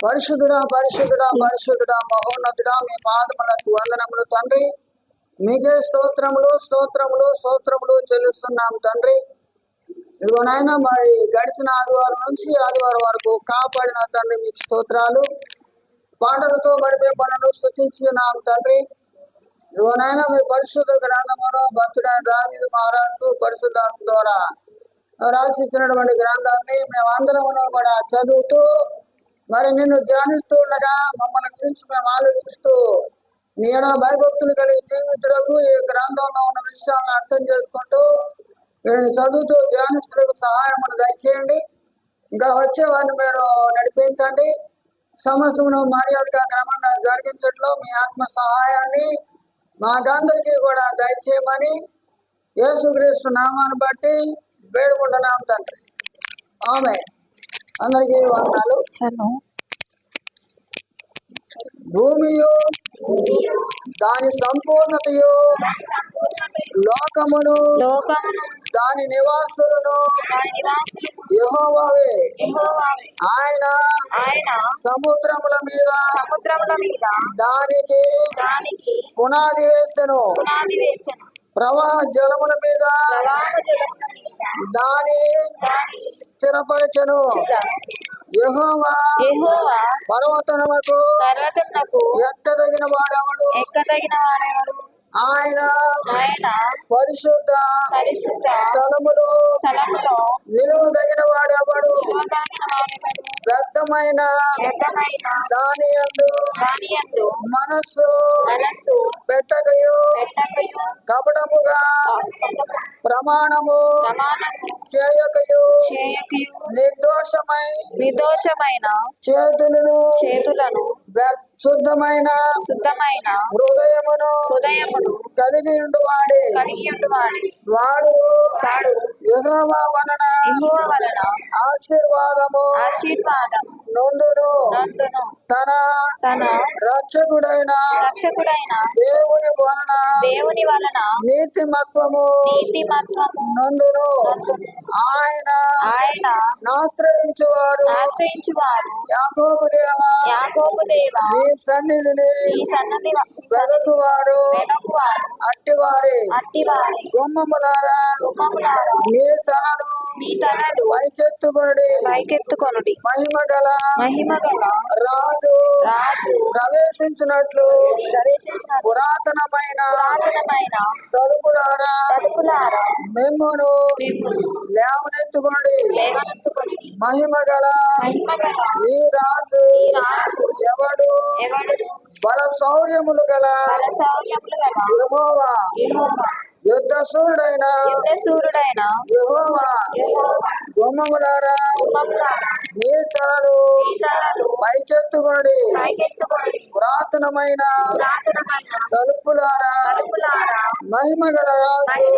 పరిశుద్ధుడా పరిశుద్ధుడా పరిశుద్ధుడా మహోన్నతుడా మీ పాదములకు వందనములు తండ్రి. మీకే స్తోత్రములు స్తోత్రములు స్తోత్రములు చెల్లిస్తున్నాం తండ్రి. ఇదిగో నాయన మరి గడిచిన ఆదివారం నుంచి ఆదివారం వరకు కాపాడిన తండ్రి మీకు స్తోత్రాలు. పాటలతో మరి మిమ్మల్ని స్తుతించున్నాం తండ్రి. ఇదిగో నాయన మీ పరిశుద్ధ గ్రంథమును భక్తుడైన దావీదు మహారాజు పరిశుద్ధాత్మ ద్వారా రాసిచ్చినటువంటి గ్రంథాన్ని మేమందరమును కూడా చదువుతూ మరి నిన్ను ధ్యానిస్తూ ఉండగా మమ్మల్ని గురించి మేము ఆలోచిస్తూ నీ భయభక్తులు కలిగి జీవించడానికి ఈ గ్రంథంలో ఉన్న విషయాలను అర్థం చేసుకుంటూ నేను చదువుతూ ధ్యానిస్తులకు సహాయం దయచేయండి. ఇంకా వచ్చే వారిని మీరు నడిపించండి. సమస్యను మర్యాదగా క్రమంగా జరిగించడంలో మీ ఆత్మ సహాయాన్ని మాకందరికీ కూడా దయచేయమని యేసుక్రీస్తు నామాన్ని బట్టి వేడుకుంటున్నాం తండ్రి. ఆమేన్. అందరికీ వందనాలు. భూమియు దాని సంపూర్ణతయు లోకమును దాని నివాసులను యెహోవావే. ఆయన సముద్రముల మీద దానికి పునాది వేసెను, ప్రవాహ జలముల మీద దాని స్థిరపరచెను. యెహోవా పర్వతములకు ఎక్కదగిన వాడెవడు? ఆయన పరిశుద్ధ స్థలములో నిలువదగిన వాడెవడు? వ్యర్థమైన దాని యందు మనస్సు పెట్టకయు కపటముగా ప్రమాణము చేయకయు నిర్దోషమైన చేతులను శుద్ధమైన హృదయమును కలిగి ఉండువాడే. వాడు యెహోవా వలన ఆశీర్వాదము నొందును. తన రక్షకుడైన దేవుని వలన నీతిమత్వము నొందును. ఆయన ఆశ్రయించువారు యాకోబు దేవా నీ సన్నిధిని వెదకువారు అట్టివారే. గుమ్మములారా మీ తలలు పైకెత్తుకొనుడి. మహిమ గల రాజు ప్రవేశించినట్లు పురాతనమైన తలుపులారా మిమ్మును లేవనెత్తుకొనుడి. మహిమ గల ఈ రాజు ఎవడు? బల శౌర్యములు గల యెహోవా. యుద్ధ సూర్యుడైన యెహోవా. గుమ్మములారా మీ తలలు పైకెత్తుకొనుడి. పురాతనమైన తలుపులారా మహిమ గల రాజు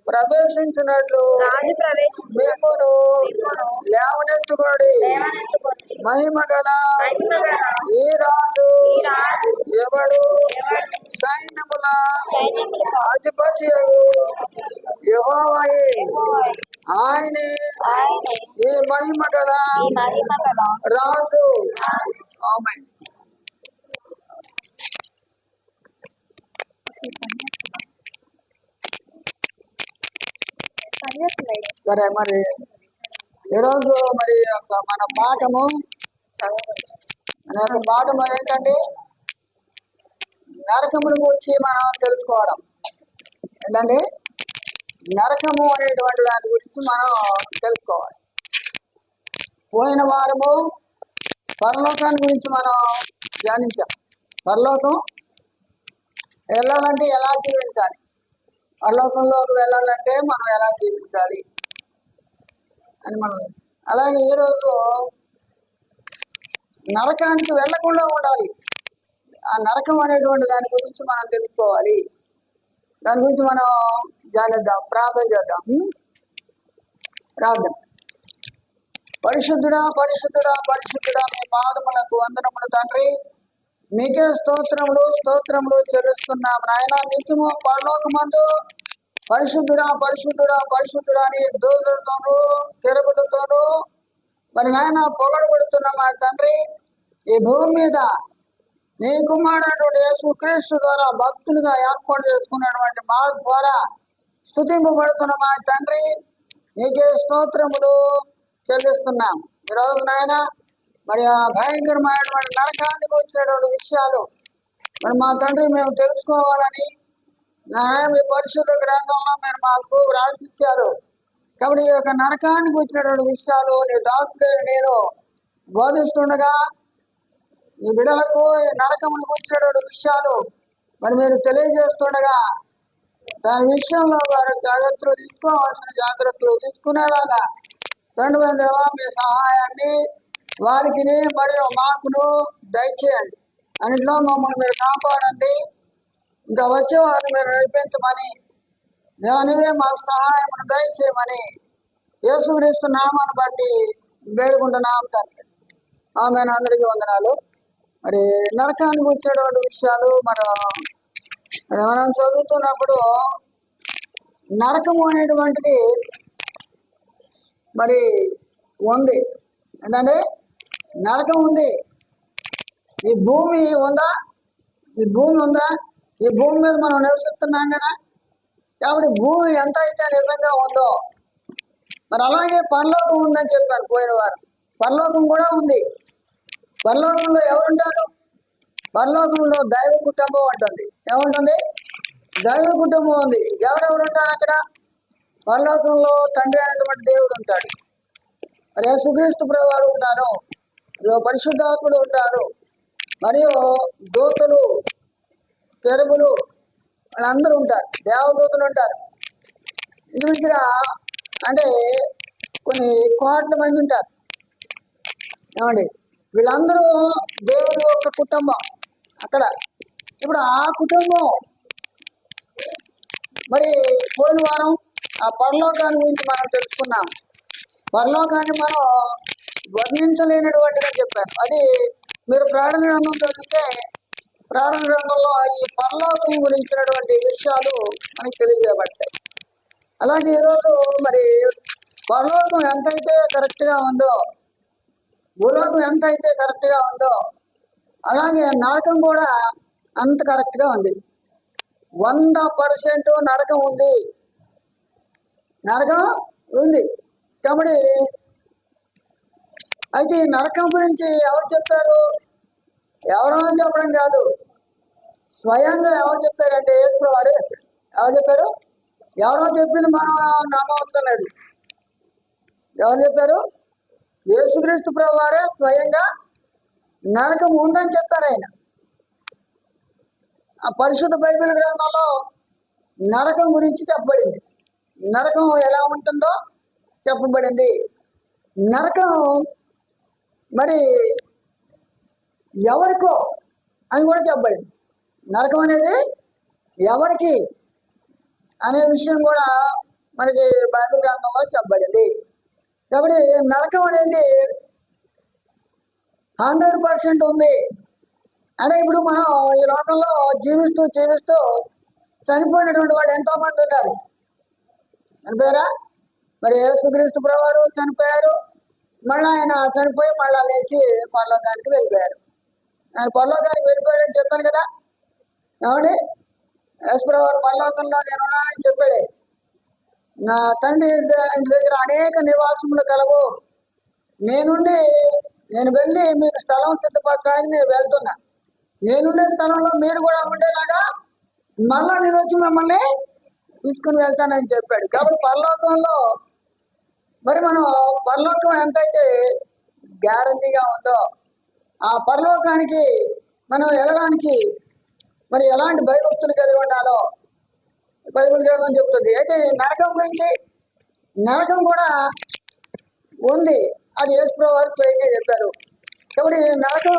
ప్రవేశించినట్లు మిమ్మును లేవనెత్తుకొనుడి. మహిమ గల ఈ రాజు ఎవడు? సైన్యముల అధిపతి యెహోవాయే. ఆయనే ఈ మహిమ గల రాజు. ఆమేన్. సరే, మరి ఈరోజు మరి మన పాఠము ఏంటంటే నరకముల గురించి మనం తెలుసుకోవడం. ఏంటంటే నరకము అనేటువంటి దాని గురించి మనం తెలుసుకోవాలి. పోయిన వారము పరలోకాన్ని గురించి మనం ధ్యానించాం. పరలోకం వెళ్ళాలంటే ఎలా జీవించాలి, పరలోకంలోకి వెళ్ళాలంటే మనం ఎలా జీవించాలి అని మనం. అలాగే ఈరోజు నరకానికి వెళ్ళకుండా ఉండాలి. ఆ నరకం అనేటువంటి దాని గురించి మనం తెలుసుకోవాలి. దాని గురించి మనం ధ్యానిద్దాం, ప్రార్థన చేద్దాం. ప్రార్థన. పరిశుద్ధుడా పరిశుద్ధుడా పరిశుద్ధుడా మీ పాదములకు వందనములు తండ్రి. మీకే స్తోత్రములు చెల్లిస్తున్నాం నాయన. నిత్యము పరలోకమందు పరిశుద్ధుడా పరిశుద్ధుడా పరిశుద్ధుడా అని దూతలతోనూ కెరూబులతోనూ మరి నాయన పొగడబడుతున్న మా తండ్రి. ఈ భూమి మీద నీ కుమారుడు యేసుక్రీస్తు ద్వారా భక్తులుగా ఏర్పాటు చేసుకున్నటువంటి మా ద్వారా స్తుతింపబడుతున్న మా తండ్రి, నీకే స్తోత్రములు చెల్లిస్తున్నాం. ఈరోజు నాయన మరి ఆ భయంకరమైనటువంటి నరకానికి వచ్చినటువంటి విషయాలు మరి మా తండ్రి మేము తెలుసుకోవాలని నాయన మీ పరిశుద్ధ గ్రంథంలో మీరు మాకు రాసిచ్చారు. కాబట్టి ఈ యొక్క నరకానికి వచ్చినటువంటి విషయాలు నీ దాసుడైన నేను బోధిస్తుండగా ఈ బిడ్డలకు ఈ నరకమునికి వచ్చినటువంటి విషయాలు మరి మీరు తెలియజేస్తుండగా దాని విషయంలో వారు జాగ్రత్తలు తీసుకోవాల్సిన జాగ్రత్తలు తీసుకునేలాగా తండ్రి దేవా మీ సహాయాన్ని వారికి మరియు మాకును దయచేయండి. అన్నింటిలో మమ్మల్ని మీరు కాపాడండి. ఇంకా వచ్చే వారిని మీరు నడిపించమని దేవనివే మాకు సహాయం దయచేయమని యేసుక్రీస్తు నామాన్ని బట్టి వేడుకుంటున్నాం తండ్రి. ఆమె అందరికీ వందనాలు. మరి నరకానికి వచ్చేటువంటి విషయాలు మనం చదువుతున్నప్పుడు నరకము అనేటువంటిది మరి ఉంది. ఏంటంటే నరకం ఉంది. ఈ భూమి ఉందా? ఈ భూమి ఉందా? ఈ భూమి మీద మనం నివసిస్తున్నాం కదా. కాబట్టి భూమి ఎంత అయితే నిజంగా ఉందో మరి అలాగే పరలోకం ఉందని చెప్పాను పోయిన వారు. పరలోకం కూడా ఉంది. పరలోకంలో ఎవరుంటారు? పరలోకంలో దైవ కుటుంబం ఉంటుంది. ఏముంటుంది? దైవ కుటుంబం ఉంది. ఎవరెవరు ఉంటారు అక్కడ? పరలోకంలో తండ్రి అయినటువంటి దేవుడు ఉంటాడు. మరి యేసుక్రీస్తు ప్రభువారు ఉంటారు. పరిశుద్ధాత్ముడు ఉంటారు. మరియు దూతలు, కెరూబులు వాళ్ళందరూ ఉంటారు. దేవదూతలు ఉంటారు. ఇంచుమించుగా అంటే కొన్ని కోట్ల మంది ఉంటారు. ఏమండి? వీళ్ళందరూ దేవుని యొక్క కుటుంబం అక్కడ. ఇప్పుడు ఆ కుటుంబం మరి పోయిన వారం ఆ పరలోకాన్ని గురించి మనం తెలుసుకున్నాం. పరలోకాన్ని మనం వర్ణించలేనటువంటిగా చెప్పాను. అది మీరు ప్రార్థన గ్రంథం చదివితే ప్రార్థన గ్రంథంలో ఈ పరలోకం గురించినటువంటి విషయాలు మనకి తెలియజేయబడతాయి. అలాగే ఈరోజు మరి పరలోకం ఎంతైతే కరెక్ట్గా ఉందో, భూలోకం ఎంత అయితే కరెక్ట్గా ఉందో అలాగే నరకం కూడా అంత కరెక్ట్గా ఉంది. 100% నరకం ఉంది. నరకం ఉంది. కాబట్టి అయితే ఈ నరకం గురించి ఎవరు చెప్పారు? ఎవరో చెప్పడం కాదు, స్వయంగా ఎవరు చెప్పారంటే యేసు వారే. ఎవరు చెప్పారు? ఎవరో చెప్పింది మనం నమ్మవసరం లేదు. ఎవరు చెప్పారు? యేసుక్రీస్తు ప్రభు వారే స్వయంగా నరకం ఉందని చెప్పారు ఆయన. ఆ పరిశుద్ధ బైబిల్ గ్రంథంలో నరకం గురించి చెప్పబడింది. నరకం ఎలా ఉంటుందో చెప్పబడింది. నరకం మరి ఎవరికో అని కూడా చెప్పబడింది. నరకం అనేది ఎవరికి అనే విషయం కూడా మనకి బైబిల్ గ్రంథంలో చెప్పబడింది. కాబట్టి నరకం అనేది 100% ఉంది. అంటే ఇప్పుడు మనం ఈ లోకంలో జీవిస్తూ చనిపోయినటువంటి వాళ్ళు ఎంతో మంది ఉన్నారు. చనిపోయారా? మరి యేసుక్రీస్తు ప్రభువారు చనిపోయారు. మళ్ళీ ఆయన చనిపోయి మళ్ళీ లేచి పరలోకానికి వెళ్ళిపోయారు. ఆయన పరలోకానికి వెళ్ళిపోయాడని చెప్పాను కదా. ఏమండి? యేసు ప్రభువారు పరలోకంలో నేను ఉన్నానని చెప్పాడు. నా తండ్రి దగ్గర అనేక నివాసములు కలవు. నేను వెళ్ళి మీకు స్థలం సిద్ధపరచడానికి నేను వెళ్తున్నా. నేనుండే స్థలంలో మీరు కూడా ఉండేలాగా మళ్ళా నేను వచ్చి మిమ్మల్ని తీసుకుని వెళ్తానని చెప్పాడు. కాబట్టి పరలోకంలో మరి మనం పరలోకం ఎంతైతే గ్యారంటీగా ఉందో ఆ పరలోకానికి మనం వెళ్ళడానికి మరి ఎలాంటి భయభక్తులు కలిగి ఉండాలో బైబిల్ గ్రంథం చెప్తుంది. అయితే నరకం గురించి, నరకం కూడా ఉంది. అది యేసు ప్రభువు వారు స్వయంగా చెప్పారు. కాబట్టి నరకం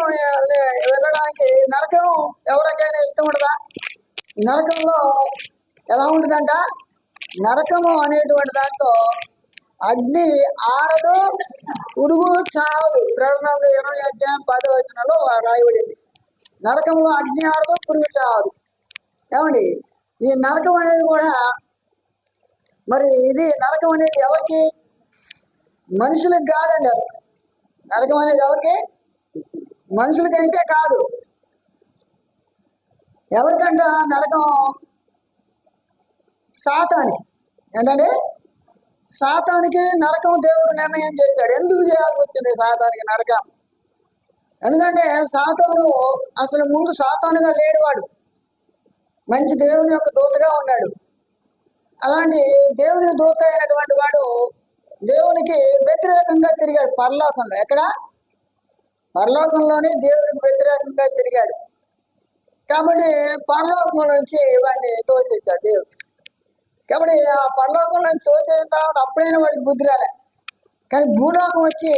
వెళ్ళడానికి నరకం ఎవరికైనా ఇష్టం ఉండదా? నరకంలో ఎలా ఉంటుందంట? నరకము అనేటువంటి దాంట్లో అగ్ని ఆరదు, ఉడుగు చావదు. ప్రకటన 20:10 రాయబడింది. నరకంలో అగ్ని ఆరదు, పురుగు చావదు. ఏమండి? ఈ నరకం అనేది కూడా మరి ఇది నరకం అనేది ఎవరికి? మనుషులకు కాదండి. అసలు నరకం అనేది ఎవరికి? మనుషులకైతే కాదు. ఎవరికంట నరకం? సాతానికి. ఏంటంటే సాతానికి నరకం దేవుడు నిర్ణయం చేశాడు. ఎందుకు చేయాల్సి వచ్చింది సాతానికి నరకం? ఎందుకంటే సాతాను అసలు ముందు సాతానుగా లేడు. వాడు మంచి దేవుని యొక్క దూతగా ఉన్నాడు. అలాంటి దేవుని దూత అయినటువంటి వాడు దేవునికి వ్యతిరేకంగా తిరిగాడు పరలోకంలో. ఎక్కడ? పరలోకంలోనే దేవునికి వ్యతిరేకంగా తిరిగాడు. కాబట్టి పరలోకంలోంచి వాడిని తోసేశాడు దేవుడు. కాబట్టి ఆ పరలోకంలో తోసేసిన తర్వాత అప్పుడైనా వాడికి బుద్ధి రాలే. కానీ భూలోకం వచ్చి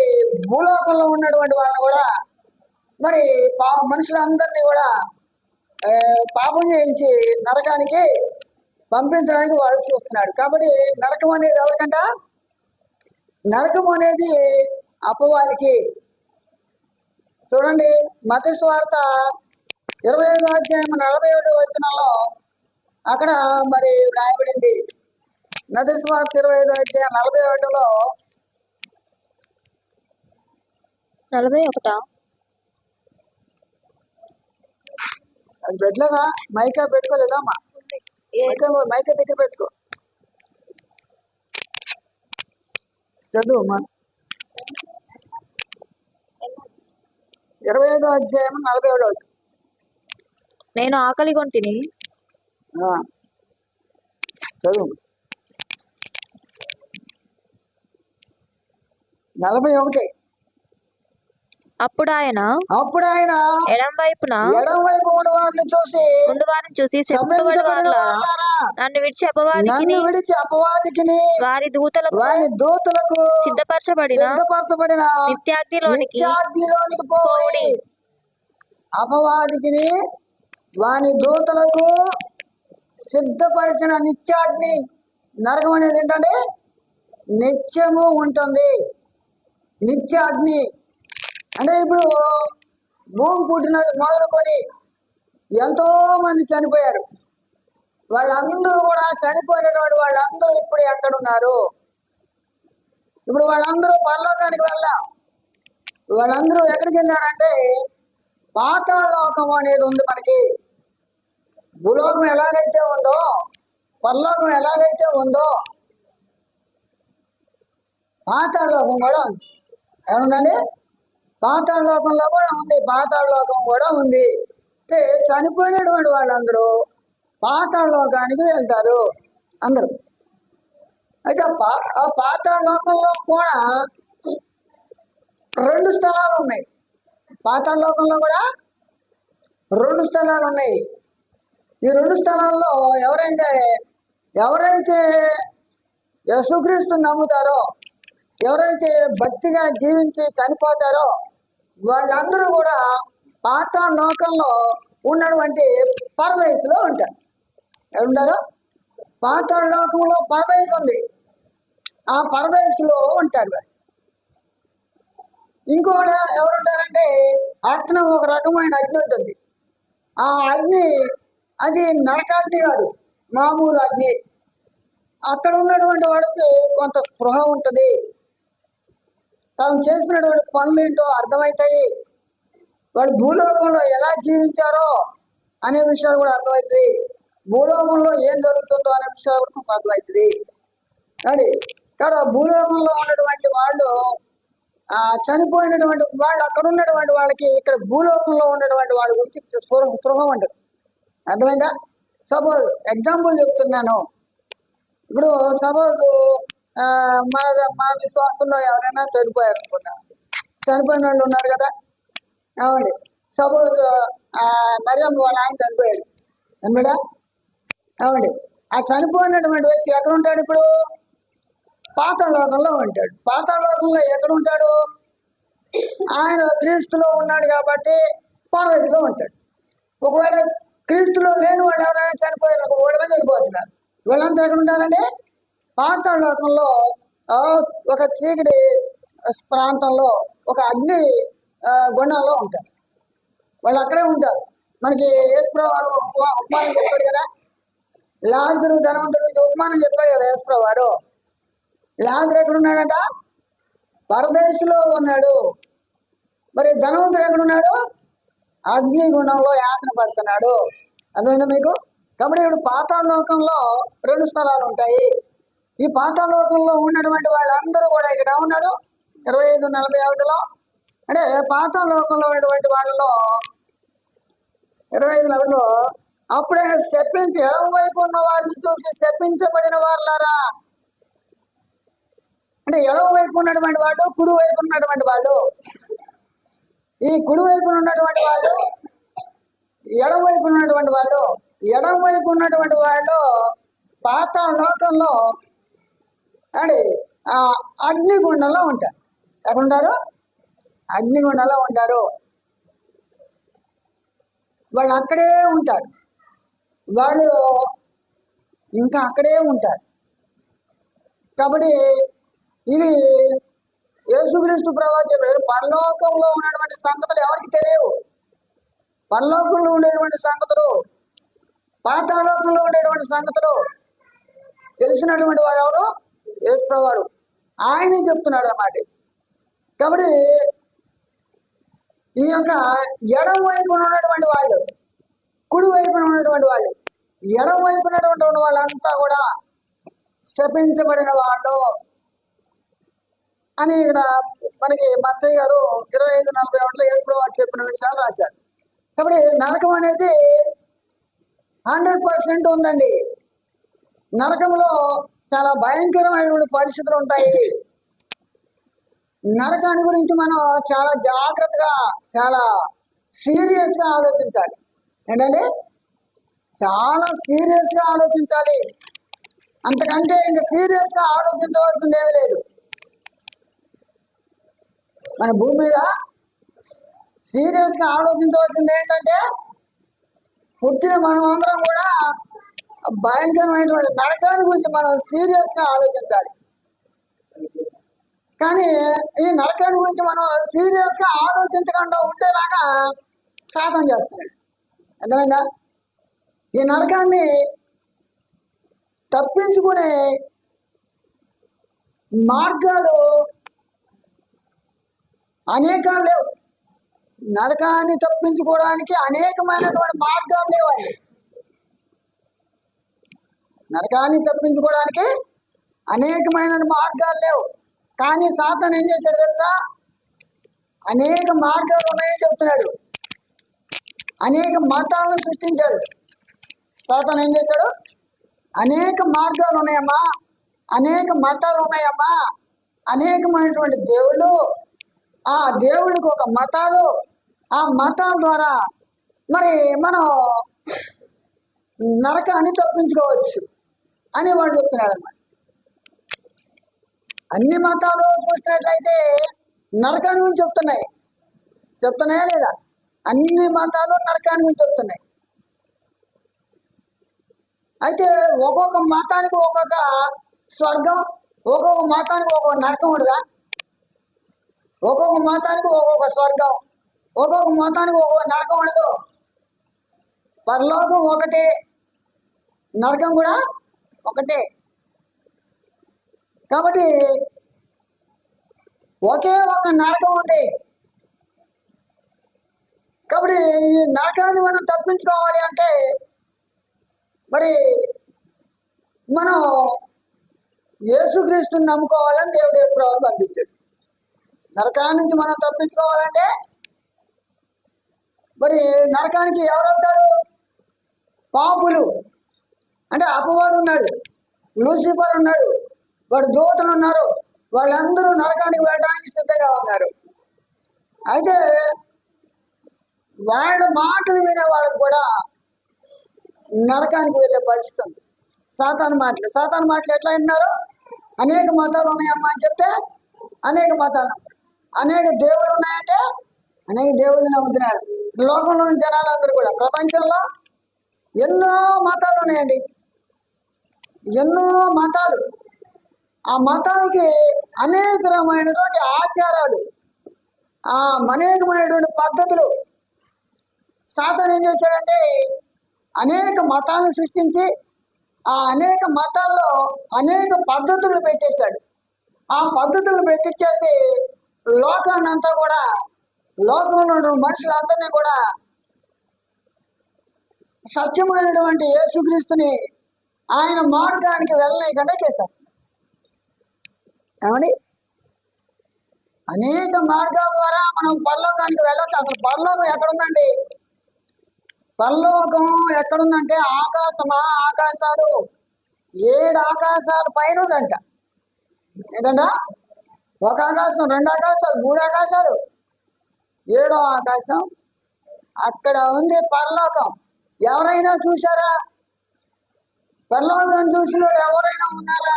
భూలోకంలో ఉన్నటువంటి వాళ్ళని కూడా మరి మనుషులందరినీ కూడా పాపం చేయించి నరకానికి పంపించడానికి వాడు చూస్తున్నాడు. కాబట్టి నరకం అనేది ఎవరికంట? నరకం అనేది అపవాదికి. చూడండి, మత్తయి సువార్త 25వ అధ్యాయం 47వ వచనంలో అక్కడ మరి రాయబడింది. మత్తయి సువార్త 25వ అధ్యాయం 41లో 41 అది పెట్టలేదా? మైకా పెట్టుకోలేదా అమ్మా? మైకా దగ్గర పెట్టుకో, చదువు అమ్మా. 25వ అధ్యాయం 47వ. నేను ఆకలి కొంటిని. చదువు. 41. అప్పుడు ఆయన ఎడం వైపు ఉన్న వారిని చూసి నన్ను విడిచి అపవాదికి వారి దూతలకు సిద్ధపరచబడిన నిత్యాగ్నిలోనికి పోవుడి. అపవాదికి వాని దూతలకు సిద్ధపరిచిన నిత్యాగ్ని. నరకం అనేది ఏంటంటే నిత్యము ఉంటుంది. నిత్యాగ్ని అంటే ఇప్పుడు భూమి పుట్టిన మొదలుకొని ఎంతో మంది చనిపోయారు. వాళ్ళందరూ కూడా చనిపోయినటువంటి వాళ్ళందరూ ఇప్పుడు ఎక్కడున్నారు? ఇప్పుడు వాళ్ళందరూ పరలోకానికి వెళ్ళాం. వాళ్ళందరూ ఎక్కడికి వెళ్ళారంటే పాతాళ లోకం అనేది ఉంది మనకి. భూలోకం ఎలాగైతే ఉందో పరలోకం ఎలాగైతే ఉందో పాతాళ లోకం కూడా ఉంది. ఏముందండి? పాతాళ లోకంలో కూడా ఉంది. పాతాళ లోకం కూడా ఉంది. అంటే చనిపోయినటువంటి వాళ్ళందరూ పాతాళ లోకానికి వెళ్తారు అందరూ. అయితే ఆ పాతాళ లోకంలో కూడా 2 స్థలాలు ఉన్నాయి. పాతాళ లోకంలో కూడా 2 స్థలాలు ఉన్నాయి. ఈ 2 స్థలాల్లో ఎవరైతే యేసుక్రీస్తుని నమ్ముతారో, ఎవరైతే భక్తిగా జీవించి చనిపోతారో వాళ్ళందరూ కూడా పాతాళ లోకంలో ఉన్నటువంటి పరదేశంలో ఉంటారు. ఏమంటారు? పాతాళ లోకంలో పరదేశం ఉంది. ఆ పరదేశంలో ఉంటారు. ఇంకోటి ఎవరుంటారంటే అగ్ని, ఒక రకమైన అగ్ని ఉంటుంది. ఆ అగ్ని అది నరకాగ్ని కాదు, మామూలు అగ్ని. అక్కడ ఉన్నటువంటి వాడికి కొంత స్పృహ ఉంటుంది. తాను చేసినటువంటి పనులు ఏంటో అర్థమవుతాయి. వాళ్ళు భూలోకంలో ఎలా జీవించారో అనే విషయాలు కూడా అర్థమవుతుంది. భూలోకంలో ఏం జరుగుతుందో అనే విషయాలు కూడా అర్థమవుతుంది. కానీ ఇక్కడ భూలోకంలో ఉన్నటువంటి వాళ్ళు చనిపోయినటువంటి వాళ్ళు అక్కడ ఉన్నటువంటి వాళ్ళకి ఇక్కడ భూలోకంలో ఉన్నటువంటి వాళ్ళ గురించి స్పృహ ఉంటుంది. అర్థమైందా? సపోజ్ ఎగ్జాంపుల్ చెప్తున్నాను. ఇప్పుడు సపోజ్ మన విశ్వాసంలో ఎవరైనా చనిపోయారు అనుకుందాం. చనిపోయిన వాళ్ళు ఉన్నారు కదా. అవునండి. సపోజ్ మరియమ్మ వాళ్ళ ఆయన చనిపోయాడు అన్నాడా? అవునండి. ఆ చనిపోయినటువంటి వ్యక్తి ఎక్కడ ఉంటాడు? ఇప్పుడు పాతాళ లోకంలో ఉంటాడు. పాతాళ లోకంలో ఎక్కడ ఉంటాడు? ఆయన క్రీస్తులో ఉన్నాడు కాబట్టి పరదేశంలో ఉంటాడు. ఒకవేళ క్రీస్తులో లేని వాళ్ళు ఎవరైనా చనిపోయారు, వాళ్ళమే చనిపోతున్నారు. వీళ్ళంతా ఎక్కడ ఉంటారండి? పాతాళ లోకంలో ఒక చీకటి ప్రాంతంలో, ఒక అగ్ని గుండంలో ఉంటారు. వాళ్ళు అక్కడే ఉంటారు. మనకి యేసుప్రభువారు ఉపమానం చెప్పాడు కదా. లాజరు ధనవంతుడి గురించి ఉపమానం చెప్పాడు కదా యేసుప్రభువారు. లాజరు ఎక్కడ ఉన్నాడంట? పరదేశంలో ఉన్నాడు. మరి ధనవంతుడు ఎక్కడున్నాడు? అగ్నిగుండంలో యాతన పడుతున్నాడు. అర్థమైందా మీకు? కాబట్టి ఇప్పుడు పాతాళ లోకంలో 2 స్థలాలు ఉంటాయి. ఈ పాతాళ లోకంలో ఉన్నటువంటి వాళ్ళందరూ కూడా ఇక్కడ ఉన్నాడు 25:41లో. అంటే పాతాళ లోకంలో ఉన్నటువంటి వాళ్ళలో 25:40లో అప్పుడే శపించి ఎడమ వైపు ఉన్న వారిని చూసి శపించబడిన వాళ్ళారా. అంటే ఎడమ వైపు ఉన్నటువంటి వాళ్ళు, కుడి వైపు ఉన్నటువంటి వాళ్ళు. ఈ కుడి వైపున ఉన్నటువంటి వాళ్ళు, ఎడమ వైపు ఉన్నటువంటి వాళ్ళు, ఎడమ వైపు ఉన్నటువంటి వాళ్ళు పాతాళ లోకంలో అండి అగ్నిగుండంలో ఉంటారు. ఎక్కడుంటారు? అగ్నిగుండంలో ఉంటారు. వాళ్ళు అక్కడే ఉంటారు. వాళ్ళు ఇంకా అక్కడే ఉంటారు. కాబట్టి ఇవి యేసుక్రీస్తు ప్రభువు చెప్పారు, పరలోకంలో ఉన్నటువంటి సంగతులు ఎవరికి తెలియవు. పరలోకంలో ఉండేటువంటి సంగతులు, పాతాళలోకంలో ఉండేటువంటి సంగతులు తెలిసినటువంటి వాడు ఎవరు? యేసు ప్రభువు. ఆయనే చెప్తున్నాడు అన్నమాట. కాబట్టి ఈ యొక్క ఎడమ వైపున ఉన్నటువంటి వాళ్ళు, కుడి వైపున ఉన్నటువంటి వాళ్ళు, ఎడమ వైపు ఉన్నటువంటి వాళ్ళంతా కూడా శపించబడిన వాళ్ళు అని ఇక్కడ మనకి మత్తయి గారు 25:41లో యేసు ప్రభువు చెప్పిన విషయాలు రాశారు. కాబట్టి నరకం అనేది 100% ఉందండి. నరకంలో చాలా భయంకరమైనటువంటి పరిస్థితులు ఉంటాయి. నరకాన్ని గురించి మనం చాలా జాగ్రత్తగా, చాలా సీరియస్గా ఆలోచించాలి. ఏంటంటే చాలా సీరియస్గా ఆలోచించాలి. అంతకంటే ఇంకా సీరియస్గా ఆలోచించవలసింది ఏమీ లేదు. మన భూమి మీద సీరియస్గా ఆలోచించవలసింది ఏంటంటే పుట్టిన మనం అందరం కూడా భయంకరమైనటువంటి నరకాన్ని గురించి మనం సీరియస్గా ఆలోచించాలి. కానీ ఈ నరకాన్ని గురించి మనం సీరియస్గా ఆలోచించకుండా ఉండేలాగా సాధన చేస్తున్నాడు. అర్థమైందా? ఈ నరకాన్ని తప్పించుకునే మార్గాలు అనేకాలు లేవు. నరకాన్ని తప్పించుకోవడానికి అనేకమైనటువంటి మార్గాలు లేవండి. నరకాన్ని తప్పించుకోవడానికి అనేకమైన మార్గాలు లేవు. కానీ సాతాను ఏం చేశాడు తెలుసా? అనేక మార్గాలు ఉన్నాయని చెప్తున్నాడు. అనేక మతాలను సృష్టించాడు. సాతాను ఏం చేశాడు? అనేక మార్గాలు ఉన్నాయమ్మా, అనేక మతాలు ఉన్నాయమ్మా, అనేకమైనటువంటి దేవుళ్ళు, ఆ దేవుళ్ళకి ఒక మతాలు, ఆ మతాల ద్వారా మరి మనం నరకాన్ని తప్పించుకోవచ్చు అని వాడు చెప్తున్నాడు అన్నమాట. అన్ని మతాలు చూసినట్లయితే నరకాన్ని గురించి చెప్తున్నాయా లేదా? అన్ని మతాలు నరకాన్ని గురించి చెప్తున్నాయి. అయితే ఒక్కొక్క మతానికి ఒక్కొక్క స్వర్గం, ఒక్కొక్క మతానికి ఒక్కొక్క నరకం ఉండదా? ఒక్కొక్క మతానికి ఒక్కొక్క స్వర్గం, ఒక్కొక్క మతానికి ఒక్కొక్క నరకం ఉండదు. పరలోకం ఒకటే, నరకం కూడా ఒకటే. కాబట్టి ఒకే ఒక నరకం ఉంది. కాబట్టి ఈ నరకాన్ని మనం తప్పించుకోవాలి అంటే మరి మనం యేసుక్రీస్తుని నమ్ముకోవాలని దేవుడు ఎప్పుడు పంపించాడు. నరకాన్ని నుంచి మనం తప్పించుకోవాలంటే మరి నరకానికి ఎవరు వెళ్తారు? పాపులు. అంటే అపవాది ఉన్నాడు, లూసిఫర్ ఉన్నాడు, వాడు దూతలు ఉన్నారు. వాళ్ళందరూ నరకానికి వెళ్ళడానికి సిద్ధంగా ఉన్నారు. అయితే వాళ్ళ మాటలు వినే వాళ్ళకు కూడా నరకానికి వెళ్ళే పరిస్థితి ఉంది. సాతాను మాటలు ఎట్లా విన్నారు? అనేక మతాలు ఉన్నాయమ్మా అని చెప్తే అనేక మతాలు నమ్ముతారు. అనేక దేవుళ్ళు ఉన్నాయంటే అనేక దేవుళ్ళు నమ్ముతున్నారు. లోకంలోని జనాలందరూ కూడా, ప్రపంచంలో ఎన్నో మతాలు ఉన్నాయండి, ఎన్నో మతాలు. ఆ మతాలకి అనేకమైనటువంటి ఆచారాలు, అనేకమైనటువంటి పద్ధతులు. సాతాను ఏం చేశాడంటే అనేక మతాలను సృష్టించి ఆ అనేక మతాల్లో అనేక పద్ధతులు పెట్టేశాడు. ఆ పద్ధతులు పెట్టించేసి లోకాన్ని అంతా కూడా లోకంలో ఉన్న మనుషులందరినీ కూడా సత్యమైనటువంటి యేసుక్రీస్తుని ఆయన మార్గానికి వెళ్ళలేకుండా చేశారు. ఏమండి, అనేక మార్గాల ద్వారా మనం పరలోకానికి వెళ్ళొచ్చు. అసలు పరలోకం ఎక్కడుందండి? పరలోకం ఎక్కడుందంటే ఆకాశమా ఆకాశాలు, 7 ఆకాశాల పైన ఉందంట. ఏంటంట? ఒక ఆకాశం, 2 ఆకాశాలు, 3 ఆకాశాలు, 7వ ఆకాశం అక్కడ ఉంది పరలోకం. ఎవరైనా చూసారా? పరలోకం చూసిన వాడు ఎవరైనా ఉన్నారా?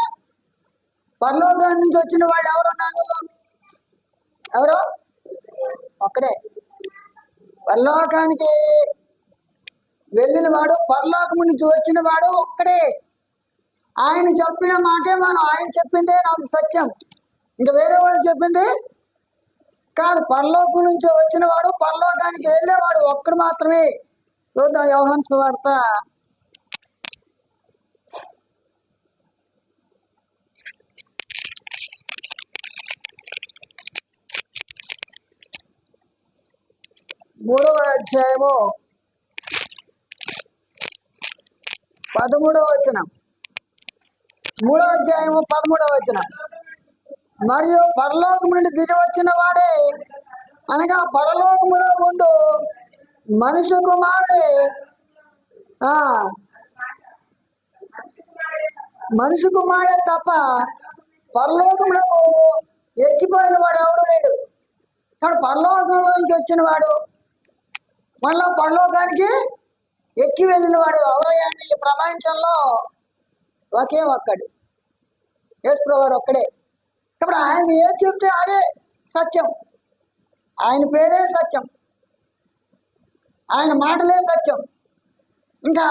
పరలోకం నుంచి వచ్చిన వాళ్ళు ఎవరున్నారు? ఎవరు? ఒక్కడే. పరలోకానికి వెళ్ళిన వాడు, పరలోకం నుంచి వచ్చిన వాడు ఒక్కడే. ఆయన చెప్పిన మాటే మనం, ఆయన చెప్పిందే నాకు సత్యం, ఇంకా వేరే వాళ్ళు చెప్పింది కాదు. పరలోకం నుంచి వచ్చిన వాడు, పరలోకానికి వెళ్ళేవాడు ఒక్కడు మాత్రమే. చూద్దాం యోహాను సువార్త 3వ అధ్యాయము 13వ వచనం. 3వ అధ్యాయము 13వ వచనం. మరియు పరలోకము నుండి దిగి వచ్చిన వాడే, అనగా పరలోకములో ఉండు మనుష్య కుమారుడే, మనుష్య కుమారుడే తప్ప పరలోకములకు ఎక్కిపోయిన వాడు ఎవడు లేడు. కాబట్టి పరలోకంలో నుంచి వచ్చిన వాడు, మళ్ళా పరలోకానికి ఎక్కి వెళ్ళిన వాడు ఎవరయ్యా అంటే ఈ ప్రపంచంలో ఒకే ఒక్కడు, యేసుప్రభువారు ఒక్కడే. కాబట్టి ఆయన ఏం చెప్తే అదే సత్యం, ఆయన పేరే సత్యం, ఆయన మాటలే సత్యం. ఇంకా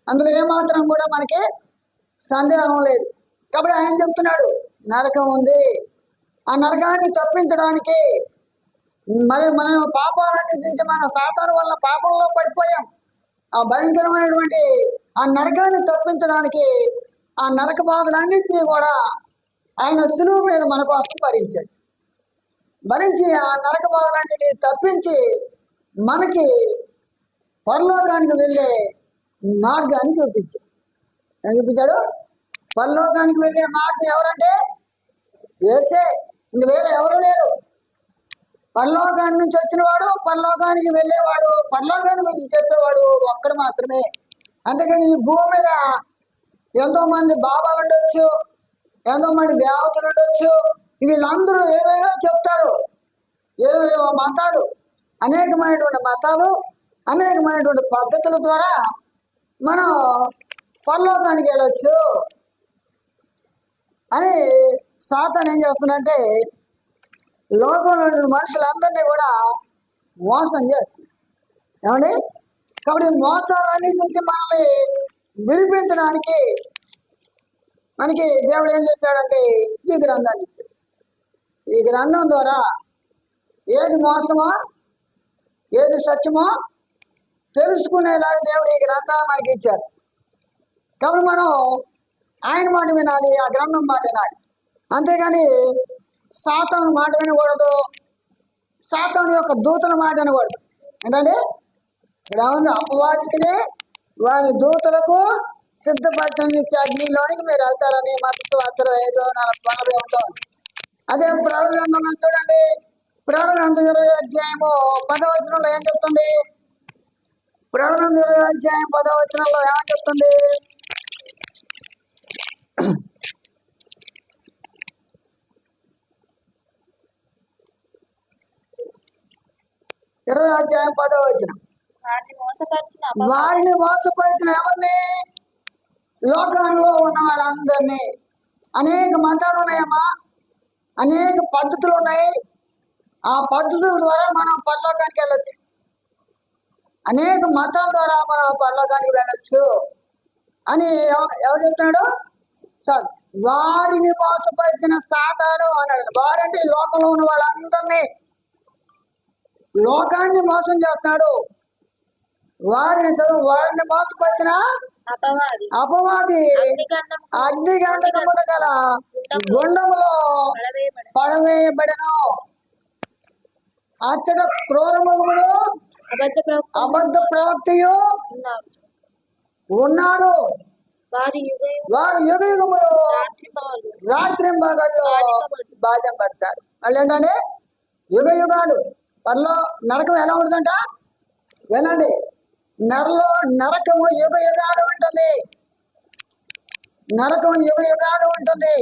అందులో ఏమాత్రం కూడా మనకి సందేహం లేదు. కాబట్టి ఆయన చెప్తున్నాడు నరకం ఉంది, ఆ నరకాన్ని తప్పించడానికి మరి మనం పాపాలన్నిటి నుంచి మన సాతాను వల్ల పాపంలో పడిపోయాం. ఆ భయంకరమైనటువంటి ఆ నరకాన్ని తప్పించడానికి ఆ నరక బాధలన్నింటినీ కూడా ఆయన సులువు మీద మన కోసం భరించి ఆ నరక బాధలన్నింటినీ తప్పించి మనకి పరలోకానికి వెళ్ళే మార్గాన్ని చూపించాడు. పరలోకానికి వెళ్ళే మార్గం ఎవరంటే యేసే, ఇంక వేరే ఎవరు లేరు. పరలోకానికి నుంచి వచ్చిన వాడు, పరలోకానికి వెళ్ళేవాడు, పరలోకానికి వచ్చి చెప్పేవాడు ఒక్కడు మాత్రమే. అందుకని ఈ భూమి మీద ఎంతో మంది బాబాలు ఉండొచ్చు, ఎంతో మంది దేవతలు ఉండొచ్చు, వీళ్ళందరూ ఏవేవో చెప్తారు, ఏవేవో మతాలు, అనేకమైనటువంటి మతాలు, అనేకమైనటువంటి పద్ధతుల ద్వారా మనం పరలోకానికి వెళ్ళొచ్చు అని సాతాను ఏం చేస్తుందంటే లోకంలో మనుషులందరినీ కూడా మోసం చేస్తుంది. ఏమండి? కాబట్టి మోసాలన్నిటి నుంచి మనల్ని విడిపించడానికి మనకి దేవుడు ఏం చేస్తాడంటే ఈ గ్రంథాన్ని ఇచ్చాడు. ఈ గ్రంథం ద్వారా ఏది మోసమో ఏది సత్యమో తెలుసుకునేలాగా దేవుడు ఈ గ్రంథాన్ని మనకి ఇచ్చారు. కాబట్టి మనం ఆయన మాట వినాలి, ఆ గ్రంథం మాట వినాలి. అంతేగాని సాతాను మాట వినకూడదు, సాతాను యొక్క దూతల మాట వినకూడదు. ఏంటంటే ఇక్కడ ఉంది, అపవాదికిని వారి దూతలకు సిద్ధపరచని అగ్నిలోనికి మీరు వెళ్తారని మత్స్సు 5:40 ఉంటుంది. అదే ప్రకటన గ్రంథంలో చూడండి, ప్రకటన గ్రంథం 20వ అధ్యాయము 10వ వచనంలో ఏం చెప్తుంది? ప్రకటన 20వ అధ్యాయం 10వ వచనంలో ఏమని చెప్తుంది? ఇరవై అధ్యాయం 10వ వచనం. వారిని మోసపరిచిన ఎవరిని? లోకంలో ఉన్న వాళ్ళందరినీ. అనేక మతాలు ఉన్నాయమ్మా, అనేక పద్ధతులు ఉన్నాయి. ఆ పద్ధతుల ద్వారా మనం పరలోకానికి వెళ్ళొచ్చు, అనేక మతాల ద్వారా మనం పరలోకానికి వెళ్ళొచ్చు అని ఎవరు చెప్తున్నాడు? సార్, వారిని మోసపరిచిన సాతాను అన్నాడు. వారంటే లోకంలో ఉన్న వాళ్ళందరినీ, లోకాన్ని మోసం చేస్తున్నాడు. వారిని మోసపరిచిన అపవాది అగ్నిగంధకమున గల గుండములో పడవేయబడను. అచ్చట క్రూరములు అబద్ధ ప్రవక్తయు ఉన్నారు. వారు యుగ యుగములు రాత్రి మగళ్ళు బాధపడతారు. వాళ్ళు ఏంటంటే యుగ యుగాలు వాళ్ళలో నరకం ఎలా ఉంటుందంట వినండి. నరకము యుగ యుగాలు ఉంటుంది. నరకం యుగ యుగాలు ఉంటుంది.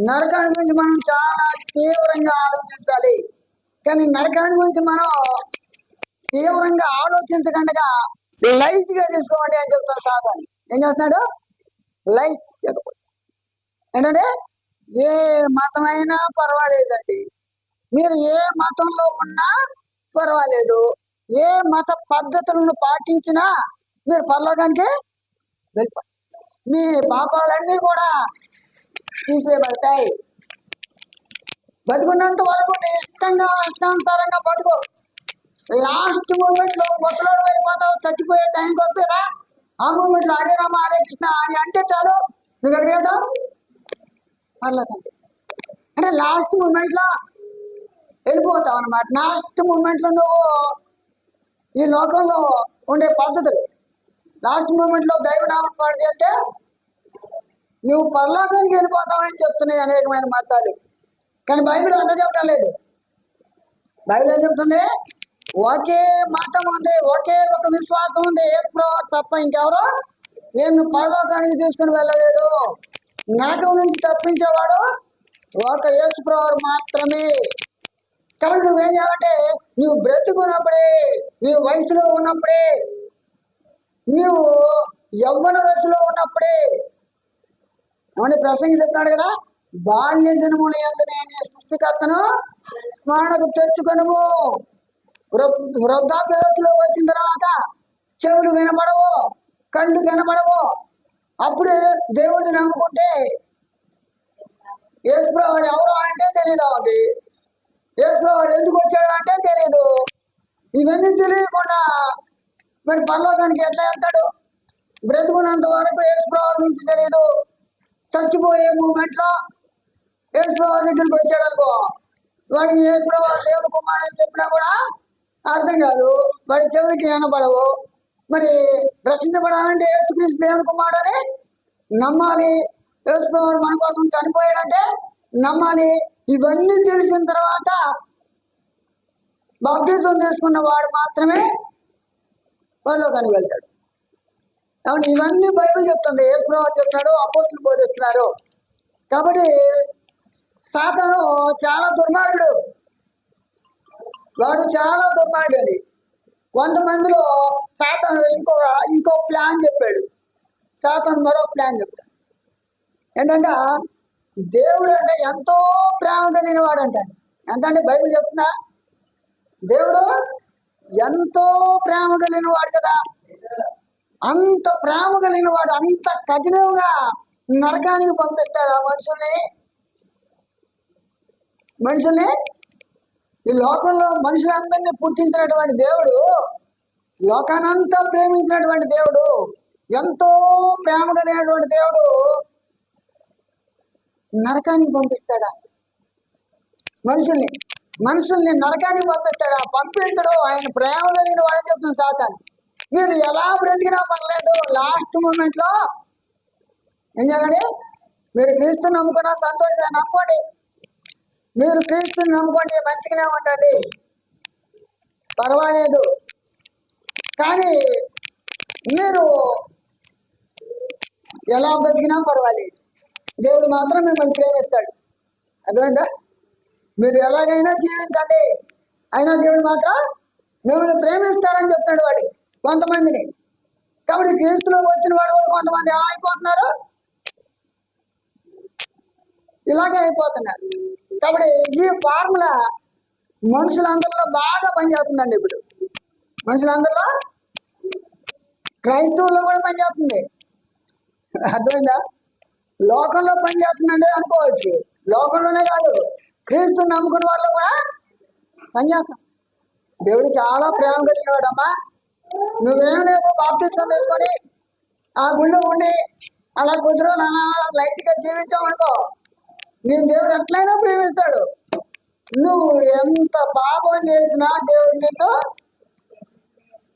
నరకాన్ని గురించి మనం చాలా తీవ్రంగా ఆలోచించాలి. కానీ నరకాన్ని గురించి మనం తీవ్రంగా ఆలోచించకుండా లైట్ గా తీసుకోండి అని చెప్తాను. సాధారణ ఏం చేస్తున్నాడు? లైట్ ఏంటంటే ఏ మతమైనా పర్వాలేదండి. మీరు ఏ మతంలో ఉన్నా పర్వాలేదు. ఏ మత పద్ధతులను పాటించినా మీరు పరలోకానికి వెళ్ళిపోతారు. మీ పాపాలన్నీ కూడా తీసేయబడతాయి. బతుకున్నంత వరకు నీ ఇష్టానుసారంగా బతుకు. లాస్ట్ మూమెంట్ లో ముసలోడు అయిపోతావు, చచ్చిపోయే టైంకి వస్తుందా ఆ మూమెంట్ లో హరే రామ హరే కృష్ణ అని అంటే చాలు నువ్వు ఎక్కడికి వెళ్తావు? పర్లేదండి. అంటే లాస్ట్ మూమెంట్ లో వెళ్ళిపోతావు అన్నమాట. లాస్ట్ మూమెంట్ లో నువ్వు ఈ లోకంలో ఉండే పద్ధతులు లాస్ట్ మూమెంట్ లో దైవనామస్మరణ చేస్తే నువ్వు పరలోకానికి వెళ్ళిపోతావని చెప్తున్నాయి అనేకమైన మతాలు. కానీ బైబిల్ అంట చెప్పడం లేదు. బైబిల్ ఏం చెప్తుంది? ఒకే మతం ఉంది, ఒకే ఒక విశ్వాసం ఉంది, యేసుప్రభువు తప్ప ఇంకెవరో నేను పరలోకానికి తీసుకుని వెళ్ళలేడు. నరకం నుంచి తప్పించేవాడు ఒక యేసుప్రభువు మాత్రమే. కాబట్టి నువ్వేం చేయాలంటే నువ్వు బ్రతుకున్నప్పుడే, నీవు వయసులో ఉన్నప్పుడే, నువ్వు యవ్వన దశలో ఉన్నప్పుడే అని ప్రసంగి చెప్తున్నాడు కదా, బాల్య దినముల యందు నేను సృష్టికర్తను స్మరణకు తెచ్చుకొనుము. వృద్ధాప్య దశలో వచ్చిన తర్వాత చెవులు వినపడవు, కళ్ళు కనపడవు. అప్పుడే దేవుడిని నమ్ముకుంటే యేసుప్రభువు ఎవరో అంటే తెలియదు. అది యేసుప్రభువు ఎందుకు వచ్చాడు అంటే తెలియదు. ఇవన్నీ తెలియకుండా మరి పరలోకానికి ఎట్లా వెళ్తాడు? బ్రతుకున్నంత వరకు యేసుప్రభువు నుంచి తెలియదు. చచ్చిపోయే మూమెంట్ లో యేసుప్రభువు దగ్గరికి వచ్చాడు అనుకో, వాడికి యేసుప్రభువు దేవుని కుమారుడు అని చెప్పినా కూడా అర్థం కాదు, వాడి చెవులకి వినపడవు. మరి రక్షించబడాలంటే యేసుక్రీస్తు దేవుని కుమారుడు అని నమ్మాలి. యేసుప్రభువు మన కోసం చనిపోయాడంటే నమ్మాలి. ఇవన్నీ తెలిసిన తర్వాత బాప్టిజం తీసుకున్న వాడు మాత్రమే పరలోకానికి వెళ్తాడు. కాబట్టి ఇవన్నీ బైబిల్ చెప్తుంది, యేసుప్రభువు చెప్తున్నాడు, అపోస్తులు బోధిస్తున్నారు. కాబట్టి సాతాను చాలా దుర్మార్గుడు. వాడు చాలా దుర్మార్గుడు. అది కొంతమందిలో సాతాను ఇంకో ప్లాన్ చెప్పాడు. సాతాను మరో ప్లాన్ చెప్తాడు. ఏంటంటే దేవుడు అంటే ఎంతో ప్రేమ కలిగిన వాడు అంటాడు. ఎంత అంటే బైబిల్ చెప్తుందా? దేవుడు ఎంతో ప్రేమ కలిగిన వాడు కదా. అంత ప్రేమ కలిగిన వాడు అంత కఠినంగా నరకానికి పంపిస్తాడు ఆ మనుషుల్ని. ఈ లోకంలో మనుషులందరినీ పుట్టించినటువంటి దేవుడు, లోకానంతా ప్రేమించినటువంటి దేవుడు, ఎంతో ప్రేమ కలిగినటువంటి దేవుడు నరకానికి పంపిస్తాడా? మనుషుల్ని నరకానికి పంపిస్తాడా? పంపించడు. ఆయన ప్రేమ కలిగిన వాడని చెప్తుంది సాతాను. మీరు ఎలా బ్రతికినా పర్లేదు, లాస్ట్ మూమెంట్ లో ఏం చేయాలండి? మీరు క్రీస్తుని నమ్ముకున్నా సంతోషంగా నమ్ముకోండి. మీరు క్రీస్తుని నమ్ముకోండి, మంచిగానే ఉండండి, పర్వాలేదు. కానీ మీరు ఎలా బ్రతికినా పర్వాలేదు, దేవుడు మాత్రం మిమ్మల్ని ప్రేమిస్తాడు. అదేంటా? మీరు ఎలాగైనా జీవించండి, అయినా దేవుడు మాత్రం మిమ్మల్ని ప్రేమిస్తాడని చెప్తాడు వాడి కొంతమందిని. కాబట్టి క్రీస్తులోకి వచ్చిన వాడు కూడా కొంతమంది ఎలా అయిపోతున్నారు? ఇలాగే అయిపోతున్నారు. కాబట్టి ఈ ఫార్ములా మనుషులందరిలో బాగా పనిచేస్తుందండి. ఇప్పుడు మనుషులందరిలో, క్రైస్తవుల్లో కూడా పనిచేస్తుంది. అర్థమైందా? లోకంలో పనిచేస్తుందండి అనుకోవచ్చు. లోకంలోనే కాదు, క్రీస్తు నమ్ముకున్న వాళ్ళు కూడా పనిచేస్తాం. దేవుడు చాలా ప్రేమ కలిగిన వాడమ్మా. నువ్వేం లేదు, బాప్టిజం తీసుకొని ఆ గుళ్ళో ఉండి అలా కుదురు లైట్ గా జీవించామనుకో, నీ దేవుడు ఎట్లయినా ప్రేమిస్తాడు. నువ్వు ఎంత పాపం చేసినా దేవుడు నిన్ను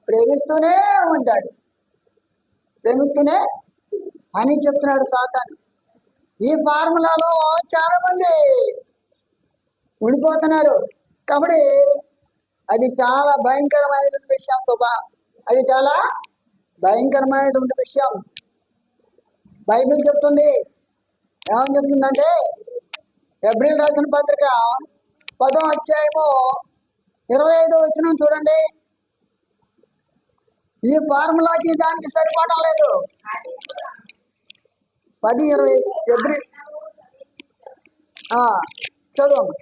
ప్రేమిస్తూనే ఉంటాడు, ప్రేమిస్తూనే అని చెప్తున్నాడు సాతాను. ఈ ఫార్ములాలో చాలా మంది ఉండిపోతున్నారు. కాబట్టి అది చాలా భయంకరమైనటువంటి విషయం శోభా, అది చాలా భయంకరమైనటువంటి విషయం. బైబిల్ చెప్తుంది, ఏమని చెప్తుందంటే ఎబ్రిల్ రాసిన పత్రిక 10వ అధ్యాయము 25వ వచనం చూడండి. ఈ ఫార్ములాకి దానికి సరిపడడం లేదు. 10:20 ఎబ్రిల్ చదువు.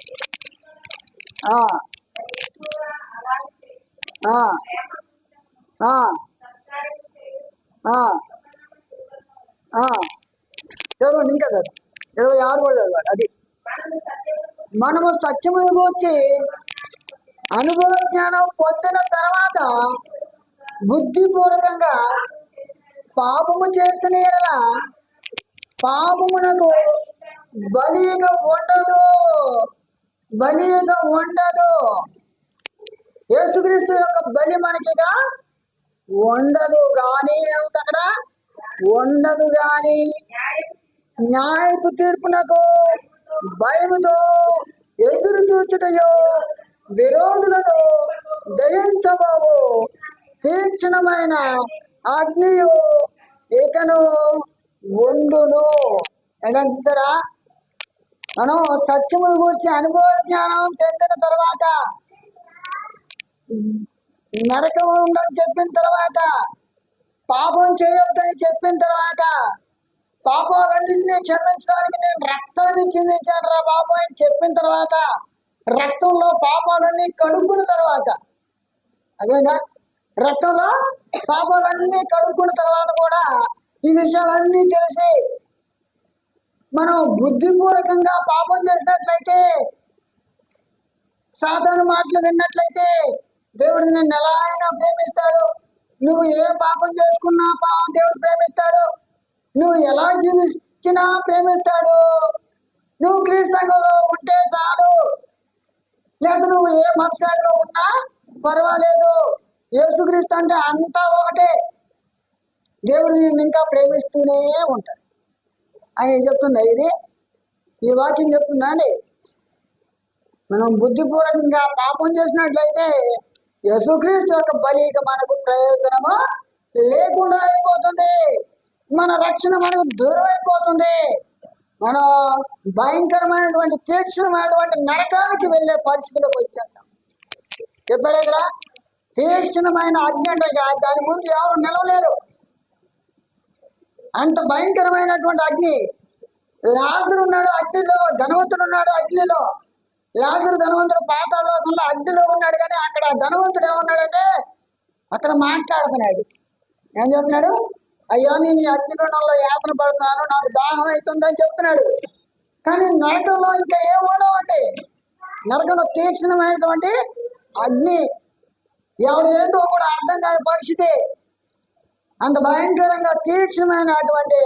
చదవండి, ఇంకా చదువు. 26 కూడా చదవాలి. అది మనము సత్యమును గూర్చి అనుభవ జ్ఞానం పొందిన తర్వాత బుద్ధిపూర్వకంగా పాపము చేసిన యెడల పాపమునకు బలిగా ఉండదు, బలిగా ఉండదు. యేసుక్రీస్తు యొక్క బలి మనకిగా ఉండదు కానీ, అక్కడ ఉండదు కానీ న్యాయపు తీర్పునకు భయముతో ఎదురు చూచుటయో విరోధులను దయించబోవు తీక్షణమైన అగ్నియు ఇకను ఉండును. ఏంటంటే చూసారా, మనం సత్యముల గురించి అనుభవ జ్ఞానం చెందిన తర్వాత, నరకం ఉందని చెప్పిన తర్వాత, పాపం చేయొద్దని చెప్పిన తర్వాత, పాపాలన్నింటినీ క్షమించడానికి నేను రక్తాన్ని చిందించాను రా బాబు అని చెప్పిన తర్వాత, రక్తంలో పాపాలన్నీ కడుక్కున్న తర్వాత, అదేనా రక్తంలో పాపాలన్నీ కడుక్కున్న తర్వాత కూడా ఈ విషయాలన్నీ తెలిసి మనం బుద్ధిపూర్వకంగా పాపం చేసినట్లయితే, సాధారణ మాటలు విన్నట్లయితే దేవుడు నిన్ను ఎలా అయినా ప్రేమిస్తాడు. నువ్వు ఏ పాపం చేసుకున్నా దేవుడు ప్రేమిస్తాడు. నువ్వు ఎలా జీవించినా ప్రేమిస్తాడు. నువ్వు క్రీస్తులో ఉంటే చాలు, లేదా నువ్వు ఏ మత్స్యాల్లో ఉన్నా పర్వాలేదు. యేసుక్రీస్తు అంటే అంతా ఒకటే. దేవుడు నిన్ను ఇంకా ప్రేమిస్తూనే ఉంటాడు అని చెప్తుందా ఇది? ఈ వాక్యం చెప్తుందా అండి? మనం బుద్ధిపూర్వకంగా పాపం చేసినట్లయితే యేసుక్రీస్తు యొక్క బలిక మనకు ప్రయోజనము లేకుండా అయిపోతుంది. మన రక్షణ మనకు దూరం అయిపోతుంది. మనం భయంకరమైనటువంటి తీక్షణమైనటువంటి నరకానికి వెళ్ళే పరిస్థితిలోకి వచ్చేస్తాం. చెప్పాడు ఇక్కడ, తీక్షణమైన అగ్ని అంటే దాని ముందు ఎవరు నిలవలేరు. అంత భయంకరమైనటువంటి అగ్ని. లాజరు ఉన్నాడు అగ్నిలో, ధనవంతుడు ఉన్నాడు అగ్నిలో. లాజరు ధనవంతుడు పాతాళలోకంలో అగ్నిలో ఉన్నాడు, కానీ అక్కడ ధనవంతుడు ఏమన్నాడంటే అక్కడ మాట్లాడుతున్నాడు. ఏం చెప్తున్నాడు? అయ్యో నేను ఈ అగ్నిగుండంలో యాతన పడుతున్నాను, నాకు దాహం అవుతుందని చెప్తున్నాడు. కానీ నరకంలో ఇంకా ఏం ఉండవండి. నరకంలో తీక్షణమైనటువంటి అగ్ని, ఎవడు ఏంటో కూడా అర్థం కాని పరిస్థితి. అంత భయంకరంగా తీక్షణమైనటువంటి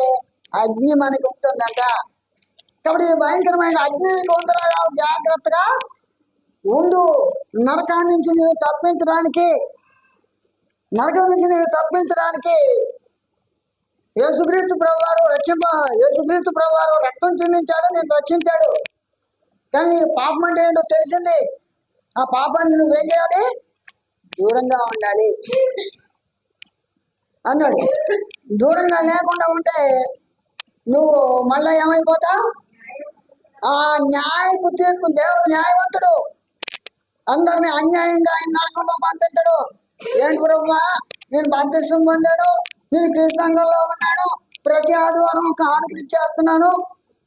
అగ్ని మనకి ఉంటుందంట. కాబట్టి ఈ భయంకరమైన అగ్ని కొందరు జాగ్రత్తగా ఉండు. నరకం నుంచి నేను తప్పించడానికి, యేసుక్రీస్తు ప్రభువారు యేసుక్రీస్తు ప్రభువారు రక్తం చెందించాడు, నేను రక్షించాడు. కానీ పాపం అంటే ఏంటో తెలిసింది. ఆ పాపానికి నువ్వేం చేయాలి? దూరంగా ఉండాలి అన్నాడు. దూరంగా లేకుండా ఉంటే నువ్వు మళ్ళా ఏమైపోతావు? ఆ న్యాయపు తీర్పు, దేవుడు న్యాయవంతుడు, అందరినీ అన్యాయంగా ఆయన నరకంలో పంపించడు. ఏంటి బ్రహ్మ, నేను బాప్తిసం పొందాను, నేను క్రీస్తులో ఉన్నాను, ప్రతి ఆదివారం కానుకలు ఇచ్చేస్తున్నాను,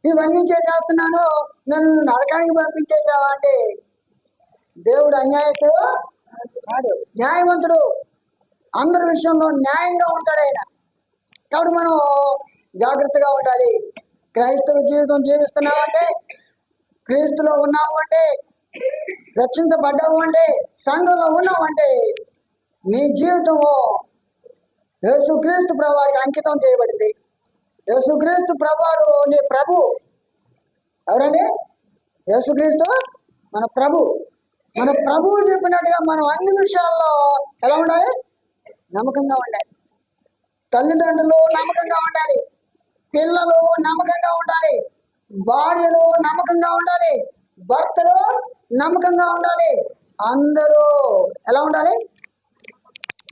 ఇవన్నీ చేసేస్తున్నాను, నన్ను నరకానికి పంపించేసావా అంటే దేవుడు అన్యాయస్తుడు కాదు, న్యాయవంతుడు. అందరి విషయంలో న్యాయంగా ఉంటాడు ఆయన. కాబట్టి మనం జాగ్రత్తగా ఉండాలి. క్రైస్తవ జీవితం జీవిస్తున్నామంటే, క్రీస్తులో ఉన్నాము అంటే, రక్షించబడ్డావు అంటే, సంఘంలో ఉన్నామంటే నీ జీవితము యేసుక్రీస్తు ప్రభువారికి అంకితం చేయబడింది. యేసుక్రీస్తు ప్రభువారు నీ ప్రభు. ఎవరండి? యేసుక్రీస్తు మన ప్రభువు చెప్పినట్టుగా మనం అన్ని విషయాల్లో ఎలా ఉండాలి? నమ్మకంగా ఉండాలి. తల్లిదండ్రులు నమ్మకంగా ఉండాలి, పిల్లలు నమ్మకంగా ఉండాలి, భార్యలు నమ్మకంగా ఉండాలి, భర్తలు నమ్మకంగా ఉండాలి. అందరూ ఎలా ఉండాలి?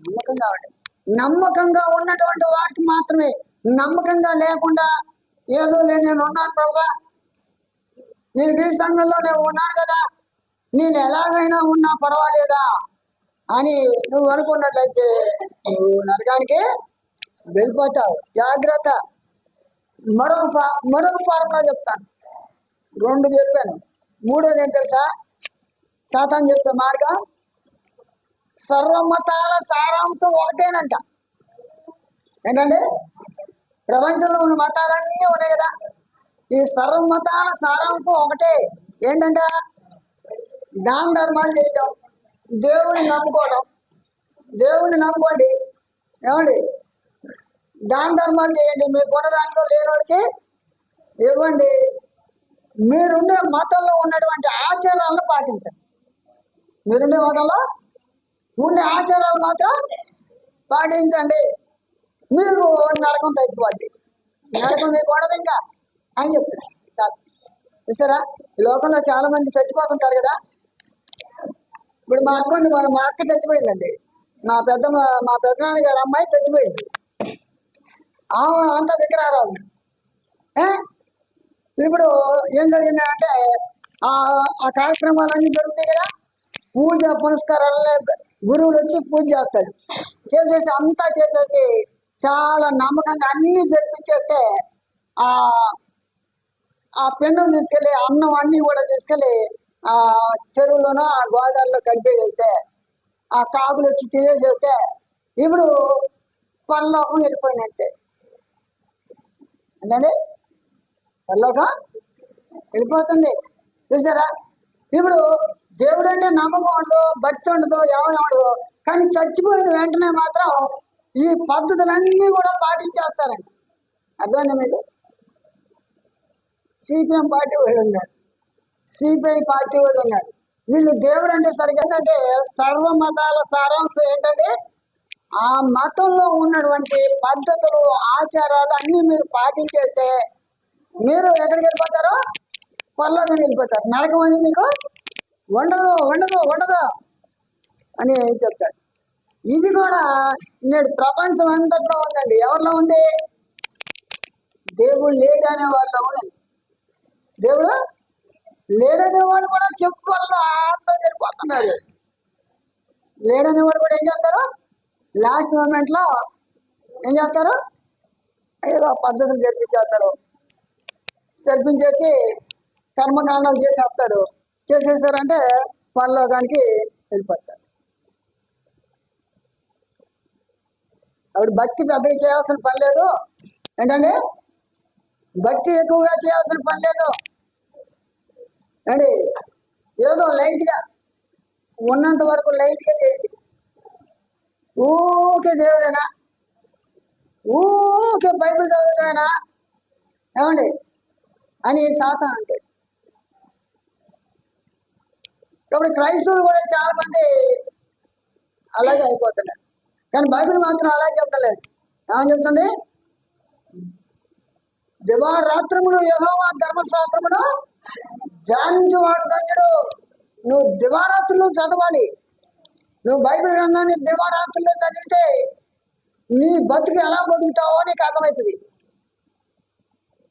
నమ్మకంగా ఉండాలి. నమ్మకంగా ఉన్నటువంటి వారికి మాత్రమే. నమ్మకంగా లేకుండా ఏదో నేను ఉన్నాను ప్రభువా, నేను క్రీస్తు సంఘంలో నేను ఉన్నాను కదా, నేను ఎలాగైనా ఉన్నా పర్వాలేదా అని నువ్వు అనుకున్నట్లయితే నువ్వు నరకానికి వెళ్ళిపోతావు. జాగ్రత్త. మరొక ఫార్ములా చెప్తాను. 2 చెప్పాను, 3 ఏంటి తెలుసా? సాతాను చెప్పే మార్గం సర్వమతాల సారాంశం ఒకటేనంట. ఏంటంటే ప్రపంచంలో ఉన్న మతాలన్నీ ఉన్నాయి కదా, ఈ సర్వమతాల సారాంశం ఒకటే. ఏంటంట? దాన ధర్మాలు చేయడం, దేవుడిని నమ్ముకోవడం. దేవుడిని నమ్ముకోండి, ఏమండి? దాన ధర్మాలు చేయండి, మీకున్న దాంట్లో లేని వాడికి ఇవ్వండి. మీరుండే మతంలో ఉన్నటువంటి ఆచారాలను పాటించండి. మీరుండే మతంలో ఉండే ఆచారాలు మాత్రం పాటించండి. మీరు నరకం తగ్గిపోద్ది. నరకం మీకు ఉండదు ఇంకా అని చెప్తారు. చూసారా, ఈ లోకంలో చాలా మంది చచ్చిపోతుంటారు కదా. ఇప్పుడు మా అక్క ఉంది, మా అక్క చచ్చిపోయిందండి. మా పెద్దనాన్న గారి అమ్మాయి చచ్చిపోయింది. అంత దగ్గర రాదు. ఇప్పుడు ఏం జరిగింది అంటే ఆ కార్యక్రమాలన్నీ జరుగుతాయి కదా, పూజ పునస్కారాలనే గురువులు వచ్చి పూజ చేస్తాడు. అంతా చేసేసి చాలా నమ్మకంగా అన్ని జరిపించేస్తే ఆ పిండం తీసుకెళ్ళి అన్నం అన్ని కూడా తీసుకెళ్ళి ఆ చెరువులోనో ఆ గోదావరిలో కలిపేసేస్తే ఆ కాకులు వచ్చి తినేసేస్తే ఇప్పుడు పరలోకం వెళ్ళిపోయినట్టే. అంటే పరలోకం వెళ్ళిపోతుంది. చూసారా, ఇప్పుడు దేవుడు అంటే నమ్మకం ఉండదు, భక్తి ఉండదు, ఎవరు ఉండదు. కానీ చచ్చిపోయిన వెంటనే మాత్రం ఈ పద్ధతులన్నీ కూడా పాటించేస్తారండి. అర్థమైంది మీకు? సిపిఎం పార్టీ వాళ్ళు ఉన్నారు, సిపిఐ పార్టీ వాళ్ళు ఉన్నారు. వీళ్ళు దేవుడు అంటే సరిగ్గా ఏంటంటే సర్వ మతాల సారాంశం ఏంటంటే ఆ మతంలో ఉన్నటువంటి పద్ధతులు ఆచారాలు అన్నీ మీరు పాటించేస్తే మీరు ఎక్కడికి వెళ్ళిపోతారో పరలోకం వెళ్ళిపోతారు. నరకం అని మీకు ఉండదు ఉండదు ఉండదు అని చెప్తారు. ఇది కూడా నేడు ప్రపంచం అంతట్లో ఉందండి. ఎవరిలో ఉంది? దేవుడు లేడు అనే వాళ్ళలో ఉంది. దేవుడు లేడనే వాడు కూడా చెప్పుకోవాలి, అందరూ వెళ్ళిపోతున్నారు. లేడనే వాడు కూడా ఏం చేస్తారు? లాస్ట్ మూమెంట్లో ఏం చేస్తారు? ఏదో పద్ధతులు జరిపించేస్తారు. జరిపించేసి కర్మకాండాలు చేసేస్తారు. చేసేసారంటే పరలోకానికి వెళ్ళిపోతారు. అప్పుడు భక్తి పెద్దగా చేయాల్సిన పని లేదు. ఏంటంటే భక్తి ఎక్కువగా చేయాల్సిన పని లేదు అండి. ఏదో లైట్గా ఉన్నంత వరకు లైట్గా చేయండి. ఊకే దేవుడేనా, ఊకే బైబిల్ చదవడమేనా ఏమండి అని సాతాను అంటాడు. కాబట్టి క్రైస్తవులు కూడా చాలా మంది అలాగే అయిపోతున్నారు. కానీ బైబిల్ మాత్రం అలా చెప్పలేదు. ఏమని చెప్తుంది? దివారాత్రములు యెహోవా ధర్మశాస్త్రమును ధ్యానించేవాడు ధన్యుడు. నువ్వు దివారాత్రులు చదవాలి. నువ్వు బైబిల్ గ్రంథాన్ని దివారాత్రులు చదివితే నీ బతుకు ఎలా బతుకుతావో నీకు అర్థమవుతుంది.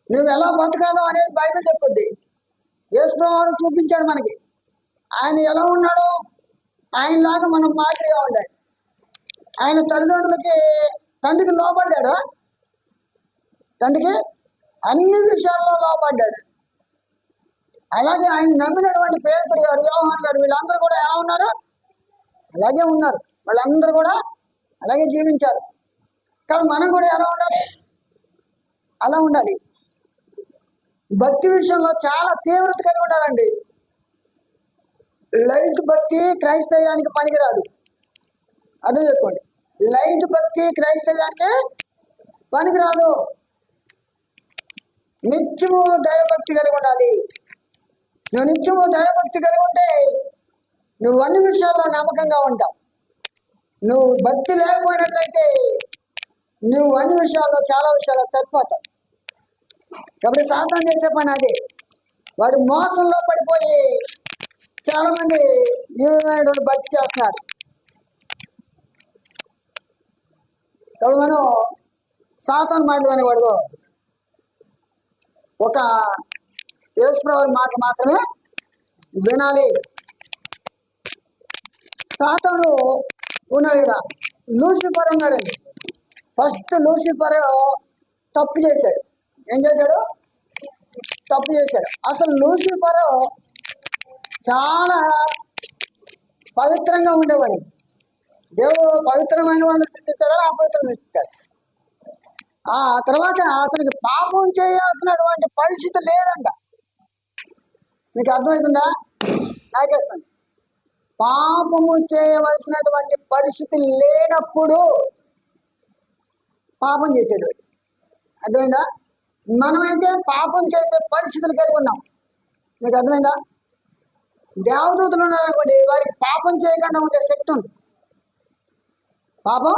నువ్వు ఎలా బతకాలో అనేది బైబిల్ చెప్పుద్ది. యేసుప్రభువు చూపించాడు మనకి. ఆయన ఎలా ఉన్నాడో ఆయనలాగా మనం మాదిరిగా ఉండాలి. ఆయన తండ్రికి లోపడ్డాడు. తండ్రికి అన్ని విషయాల్లో లోపడ్డాడు. అలాగే ఆయన నమ్మినటువంటి పేతురు గారు, యోహాను గారు, వీళ్ళందరూ కూడా ఎలా ఉన్నారు? అలాగే ఉన్నారు. వాళ్ళందరూ కూడా అలాగే జీవించారు. కానీ మనం కూడా ఎలా ఉండాలి? అలా ఉండాలి. భక్తి విషయంలో చాలా తీవ్రత కలిగి ఉండాలండి. లైట్ భక్తి క్రైస్తవ్యానికి పనికిరాదు. అర్థం చేసుకోండి. లైట్ భక్తి క్రైస్తవ్యానికి పనికిరాదు. నిత్యము దైవభక్తి కలిగి ఉండాలి. నువ్వు నిత్యము దైవభక్తి కలిగి ఉంటే నువ్వు అన్ని విషయాల్లో నమ్మకంగా ఉంటావు. నువ్వు భక్తి లేకపోయినట్లయితే నువ్వు అన్ని విషయాల్లో చాలా విషయాల్లో తప్పిపోతావు. కాబట్టి సాతాను చేసే పని అదే. వాడు మోసంలో పడిపోయి చాలా మంది ఈ విధమైనటువంటి భక్తి చేస్తున్నారు. కాబట్టి మనం సాతాను మాటలు వినకూడదు. ఒక యేసుప్రభువు మాట మాత్రమే వినాలి. సాతాను ఉన్నాడు, లూసిఫర్ ఉన్నాడండి. ఫస్ట్ లూసిఫర్ తప్పు చేశాడు. ఏం చేశాడు? తప్పు చేశాడు. అసలు లూసిఫర్ చాలా పవిత్రంగా ఉండేవాడు. దేవుడు పవిత్రమైన వాళ్ళని సృష్టిస్తాడు, అపవిత్రం సృష్టిస్తాడు. ఆ తర్వాత అతనికి పాపం చేయాల్సినటువంటి పరిస్థితి లేదంట. మీకు అర్థమవుతుందా? నాకేస్తాను. పాపము చేయవలసినటువంటి పరిస్థితి లేనప్పుడు పాపం చేసేడు. అర్థమైందా? మనమైతే పాపం చేసే పరిస్థితులు కలిగి ఉన్నాం. మీకు అర్థమైందా? దేవదూతలు ఉన్నారనుకోండి, వారికి పాపం చేయకుండా ఉండే శక్తి ఉంది. పాపం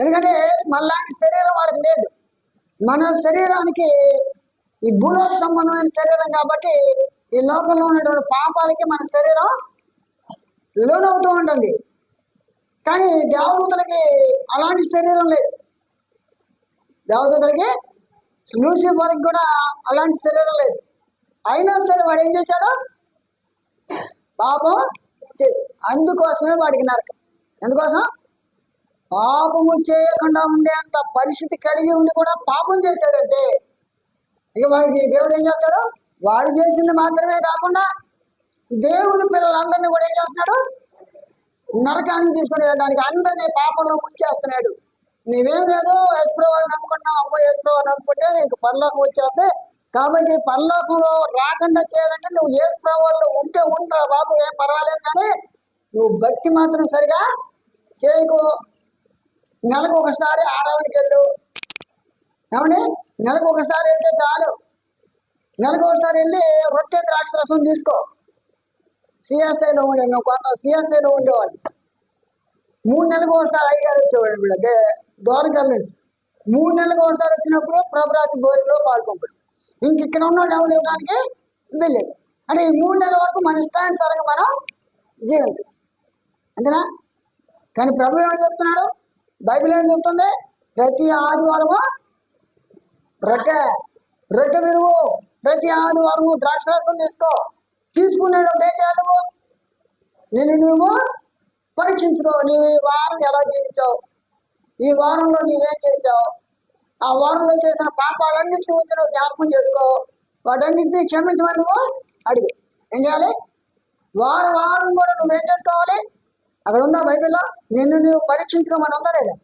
ఎందుకంటే మనలాంటి శరీరం వాళ్ళకి లేదు. మన శరీరానికి ఈ భూలోక సంబంధమైన శరీరం కాబట్టి ఈ లోకంలో ఉన్నటువంటి పాపాలకి మన శరీరం లోనవుతూ ఉంటుంది. కానీ దేవదూతలకి అలాంటి శరీరం లేదు. దేవదూతలకి లూసిఫర్కి కూడా అలాంటి శరీరం లేదు. అయినా సరే వాడు ఏం చేశాడు? పాపం చేసి, అందుకోసమే వాడికి నరకం. ఎందుకోసం? పాపము చేయకుండా ఉండేంత పరిస్థితి కలిగి ఉండి కూడా పాపం చేశాడంటే ఇక వాడికి దేవుడు ఏం చేస్తాడు? వాడు చేసింది మాత్రమే కాకుండా దేవుని పిల్లలందరినీ కూడా ఏం చేస్తున్నాడు? నరకాన్ని తీసుకుని వెళ్ళడానికి అందరినీ పాపంలో ముంచేస్తున్నాడు. నీవేం లేదు, ఎప్పుడో నమ్ముకున్నావు, అమ్మో ఎప్పుడో నమ్ముకుంటే నీకు పరలోకం వచ్చేస్తే, కాబట్టి పరలోకంలో రాకుండా చేయాలంటే నువ్వు యేసు ప్రభువులో ఉంటే ఉంటా బాబు, ఏం పర్వాలేదు, కానీ నువ్వు భక్తి మాత్రం సరిగా చేయకు. నెలకు ఒకసారి ఆడవానికి వెళ్ళు. ఏమండి? నెలకు ఒకసారి వెళ్తే చాలు. నెలకు ఒకసారి వెళ్ళి రొట్టె ద్రాక్ష రసం తీసుకో. సిఎస్ఐలో ఉండే కొంత సిఎస్ఐలో ఉండేవాళ్ళు 3 నెలలకు ఒకసారి అయ్యారు వచ్చేవాడు. వీళ్ళకి దూరంకల్ నుంచి 3 నెలలకు ఒకసారి వచ్చినప్పుడు ప్రభురాత్రి భోజనంలో పాల్పంపాడు. ఇంక ఇక్కడ ఉన్న వాళ్ళు ఎవరు ఇవ్వడానికి వెళ్ళేది. అంటే ఈ 3 నెలల వరకు మన ఇష్టానుసారంగా మనం జీవించచ్చు. అంతేనా? కానీ ప్రభు ఏమని చెప్తున్నాడు? బైబిల్ ఏం చెప్తుంది? ప్రతి ఆదివారము రొట్టె విరువు, ప్రతి ఆదివారము ద్రాక్షరసం తీసుకో. తీసుకున్నాడు ఏం చేయాలి? నువ్వు పరీక్షించుకో. నీవు ఈ వారం ఎలా జీవించావు, ఈ వారంలో నీవేం చేసావు, ఆ వారంలో చేసిన పాపాలన్నింటినీ వచ్చి నువ్వు జ్ఞాపకం చేసుకో. వాటన్నింటినీ క్షమించమని నువ్వు అడుగు. ఏం చేయాలి? వారం కూడా నువ్వేం చేసుకోవాలి? అక్కడ ఉందా బైబిల్లో? నిన్ను నువ్వు పరీక్షించుకోమని ఉందా లేదా?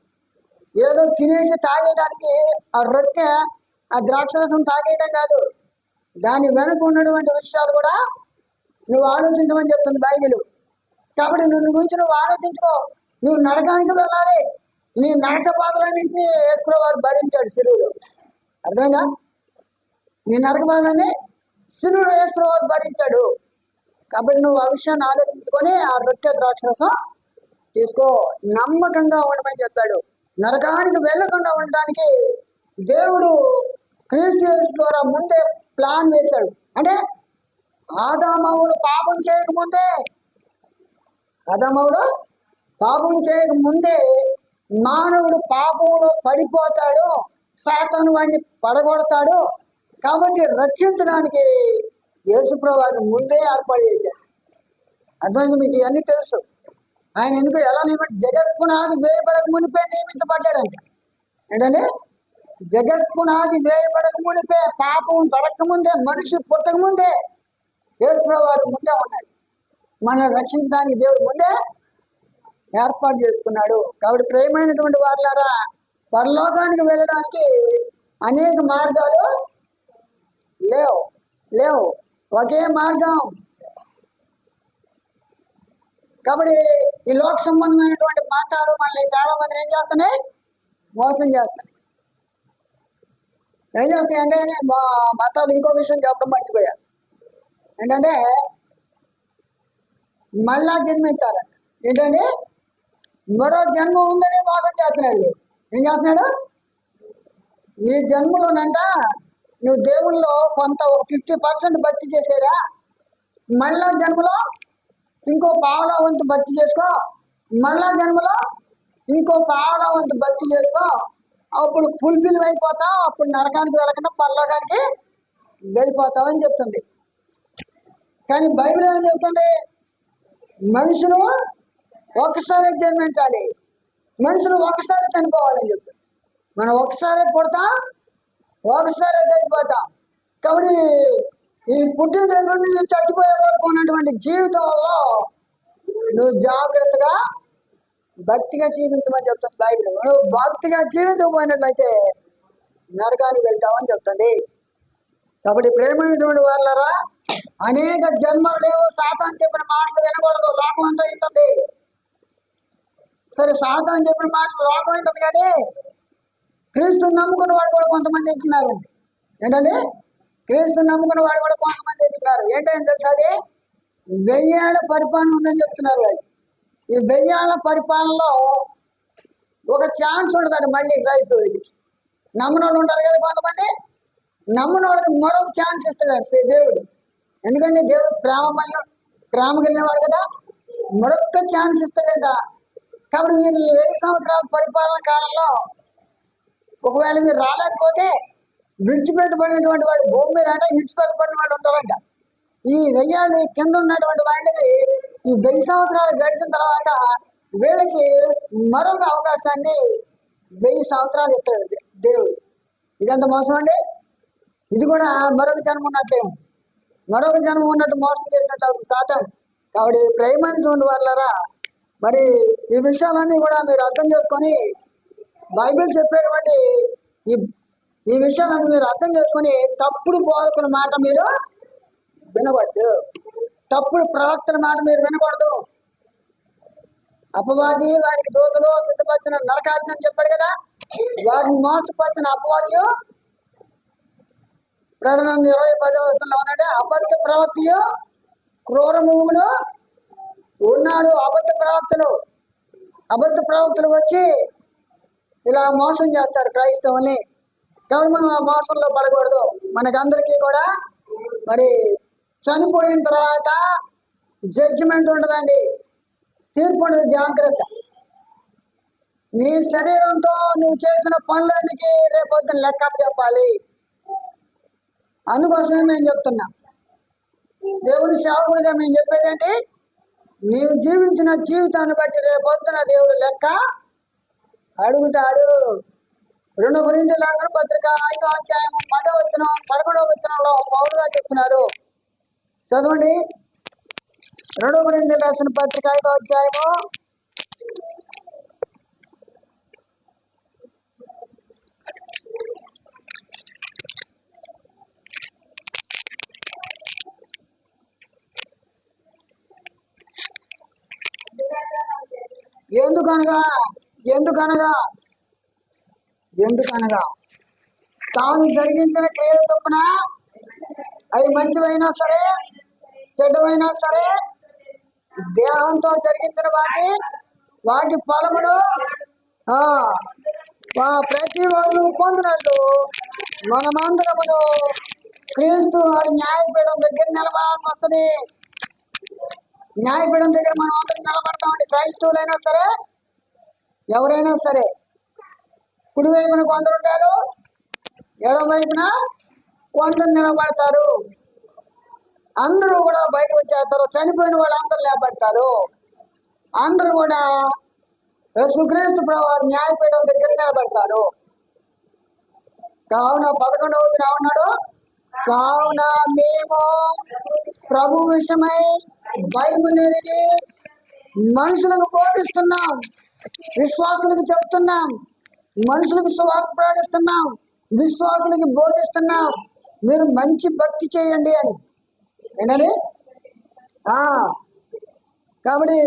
ఏదో తినేసి తాగేయడానికి ఆ రొట్టె ఆ ద్రాక్షరసం తాగేయడం కాదు, దాని వెనుక ఉన్నటువంటి విషయాలు కూడా నువ్వు ఆలోచించమని చెప్తుంది బైబిల్. కాబట్టి నువ్వు గురించి నువ్వు ఆలోచించుకో. నువ్వు నరకానికి వెళ్ళాలి. నీ నరక బాధలన్నింటినీ యేసు వాడు భరించాడు శిలువలో. అర్థమైందా? నీ నరక బాధలన్నీ శిలువలో యేసు వాడు భరించాడు. కాబట్టి నువ్వు ఆ విషయాన్ని ఆలోచించుకొని ఆ రొట్టె ద్రాక్షరసం తీసుకో. నమ్మకంగా ఉండమని చెప్పాడు. నరకానికి వెళ్ళకుండా ఉండడానికి దేవుడు క్రీస్తు యేసు ద్వారా ముందే ప్లాన్ వేశాడు. అంటే ఆదామవులు పాపం చేయకముందే మానవుడు పాపంలో పడిపోతాడు, సాతాను వాడిని పడగొడతాడు. కాబట్టి రక్షించడానికి యేసుప్రభువుని ముందే ఏర్పాటు చేశాడు. అర్థమైంది? మీకు ఇవన్నీ తెలుసు. ఆయన ఎందుకు ఎలా నియమించి జగత్పునాది వేయబడక మునిపే నియమించబడ్డాడంట. ఏంటంటే జగత్పునాది వేయబడక మునిపే, పాపం జరగకముందే, మనిషి పుట్టకముందే యేసుప్రభువు ముందే ఉన్నాడు. మనల్ని రక్షించడానికి దేవుడు ముందే ఏర్పాటు చేసుకున్నాడు. కాబట్టి ప్రియమైనటువంటి వారులారా, పరలోకానికి వెళ్ళడానికి అనేక మార్గాలు లేవు, ఒకే మార్గం. కాబట్టి ఈ లోక సంబంధమైనటువంటి మతాలు మనల్ని చాలా మంది ఏం చేస్తున్నాయి? మోసం చేస్తాయి. ఏం చేస్తాయి అంటే, మా మతాలు ఇంకో విషయం చెప్పడం మర్చిపోయా. ఏంటంటే మళ్ళా జన్మిస్తారంట. ఏంటంటే మరో జన్మ ఉందని వాదన చేస్తున్నాడు. ఏం చేస్తున్నాడు? ఈ జన్మలోనంట నువ్వు దేవుల్లో కొంత 50% భక్తి చేసేరా, మళ్ళా జన్మలో ఇంకో పావలా వంతు భక్తి చేసుకో, మళ్ళా జన్మలో ఇంకో పావలా వంతు భక్తి చేసుకో, అప్పుడు ఫుల్ఫిల్ అయిపోతావు, అప్పుడు నరకానికి వెళ్ళకుండా పరలోకానికి వెళ్ళిపోతావు అని చెప్తుంది. కానీ బైబిల్ ఏమని చెప్తుంది? మనుషులు ఒకసారి జన్మించాలి, మనుషులు ఒకసారి చనిపోవాలని చెప్తుంది. మనం ఒకసారి పుడతాం, ఒకసారి చచ్చిపోతాం. కాబట్టి ఈ పుట్టిన దగ్గర నుంచి చచ్చిపోయే వరకు ఉన్నటువంటి జీవితంలో నువ్వు జాగ్రత్తగా భక్తిగా జీవించమని చెప్తుంది బైబిల్. నువ్వు భక్తిగా జీవించకపోయినట్లయితే నరకానికి వెళ్తామని చెప్తుంది. కాబట్టి ప్రేమైనటువంటి వాళ్ళరా, అనేక జన్మలు లేవు. సాతాను చెప్పిన మాటలు వినకూడదు, లోకం అంతా వింటుంది. సరే, సాతాను చెప్పిన మాటలు లోకం వింటుంది, కానీ క్రీస్తుని నమ్ముకున్న వాడు కూడా కొంతమంది వింటున్నారు. ఏంటంటే క్రీస్తుని నమ్ముకున్న వాడు కూడా కొంతమంది వింటున్నారు. ఏంటంటే తెలుసా, అది 1000 ఏళ్ల పరిపాలన ఉందని చెప్తున్నారు వాళ్ళు. ఈ 1000 ఏళ్ల పరిపాలనలో ఒక ఛాన్స్ ఉంటుంది మళ్ళీ క్రైస్తవుడికి. నమ్మని వాళ్ళు ఉంటారు కదా కొంతమంది, నమ్మని వాళ్ళకి మరొక ఛాన్స్ ఇస్తాడు దేవుడు. ఎందుకంటే దేవుడు ప్రేమ కలిగిన వాడు కదా, మరొక ఛాన్స్ ఇస్తాడంట. కాబట్టి మీరు ఈ 1000 సంవత్సరాల పరిపాలన కాలంలో ఒకవేళ మీరు రాలేకపోతే విడిచిపెట్టబడినటువంటి వాడు భూమి మీద అంటే విడిచిపెట్టబడిన వాళ్ళు ఉంటారంట. ఈ 1000 కింద ఉన్నటువంటి వాళ్ళకి ఈ 1000 సంవత్సరాలు గడిచిన తర్వాత వీళ్ళకి మరొక అవకాశాన్ని 1000 సంవత్సరాలు ఇస్తాడు దేవుడు. ఇదంత మోసం అండి. ఇది కూడా మరొక జన్మ ఉన్నట్లేము, మరొక జన్మ ఉన్నట్టు మోసం చేసినట్టు సాతాను. కాబట్టి ప్రేమైనటువంటి వాళ్ళరా, మరి ఈ విషయాలన్నీ కూడా మీరు అర్థం చేసుకొని బైబిల్ చెప్పేటువంటి ఈ విషయాలన్నీ మీరు అర్థం చేసుకొని తప్పుడు బోధకుల మాట మీరు వినకూడదు, తప్పుడు ప్రవక్తల మాట మీరు వినకూడదు. అపవాది వారికి దూతలు సిద్ధపరిచిన నరకాగ్ని అని చెప్పాడు కదా, వారిని మోసపరిచిన అపవాది ప్రకటన 20:10 ఉందంటే అబద్ధ ప్రవక్తయు క్రూరములు ఉన్నారు. అబద్ధ ప్రవక్తలు వచ్చి ఇలా మోసం చేస్తారు క్రైస్తవుల్ని. కాబట్టి మనం ఆ మోసంలో పడకూడదు. మనకందరికీ కూడా మరి చనిపోయిన తర్వాత జడ్జిమెంట్ ఉంటుందండి, తీర్పు ఉంటుంది. జాగ్రత్త. నీ శరీరంతో నువ్వు చేసిన పనులన్నిటికీ రేపొద్దున లెక్క చెప్పాలి. అందుకోసమే మేము చెప్తున్నాం, దేవుడి సేవకుడిగా మేము చెప్పేదంటే నీవు జీవించిన జీవితాన్ని బట్టి రేపొద్దున దేవుడు లెక్క అడుగుతాడు. 2 కొరింథీయుల పత్రిక 5వ అధ్యాయం 10వ వచనం 11వ వచనంలో పౌలు గారు చెప్తున్నారు. చదవండి. 2 కొరింథీయుల రాసిన పత్రిక 5వ అధ్యాయము 'ఎందుకనగా తాను జరిగించిన క్రియల చొప్పున అవి మంచివైనా సరే చెడ్డమైనా సరే దేహంతో జరిగించిన వాటి ఫలమును ప్రతి వాళ్ళు పొందినట్టు మనమందరమును క్రీస్తు వారి న్యాయపీఠం దగ్గర నిలబడాల్సి వస్తుంది. న్యాయపీఠం దగ్గర మనం అందరం నిలబడతామండి. క్రైస్తవులైనా సరే ఎవరైనా సరే. కుడివైపున కొందరు ఉంటారు, ఎడమ వైపున కొందరు నిలబడతారు. అందరూ కూడా బయటకు వచ్చేస్తారు. చనిపోయిన వాళ్ళు అందరూ లేపడతారు. అందరూ కూడా యేసుక్రీస్తు ప్రభువు న్యాయపీఠం దగ్గర నిలబడతారు. కావున 11వ వచనం ఏమన్నాడు? కావున మేము ప్రభు విషయమై బైబిలుని మనుషులకు బోధిస్తున్నాం, విశ్వాసులకు చెప్తున్నాం, మనుషులకు సువార్త ప్రకటిస్తున్నాం, విశ్వాసులకు బోధిస్తున్నాం, మీరు మంచి భక్తి చేయండి అని. ఏంటండి? కాబట్టి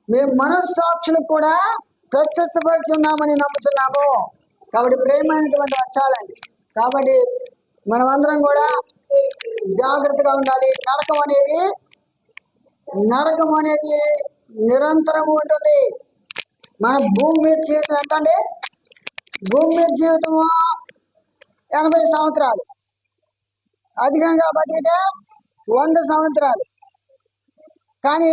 మేము మనస్సాక్షులకు కూడా ప్రత్యక్షపరుచున్నామని నమ్ముతున్నాము. కాబట్టి ప్రేమైనటువంటి వచ్చాలండి. కాబట్టి మనమందరం కూడా జాగ్రత్తగా ఉండాలి. నరకం అనేది నిరంతరం ఉంటుంది. మన భూమి మీద జీవితం ఎంత అండి? భూమి మీద జీవితము 80 సంవత్సరాలు, అధికంగా బతికితే 100 సంవత్సరాలు. కానీ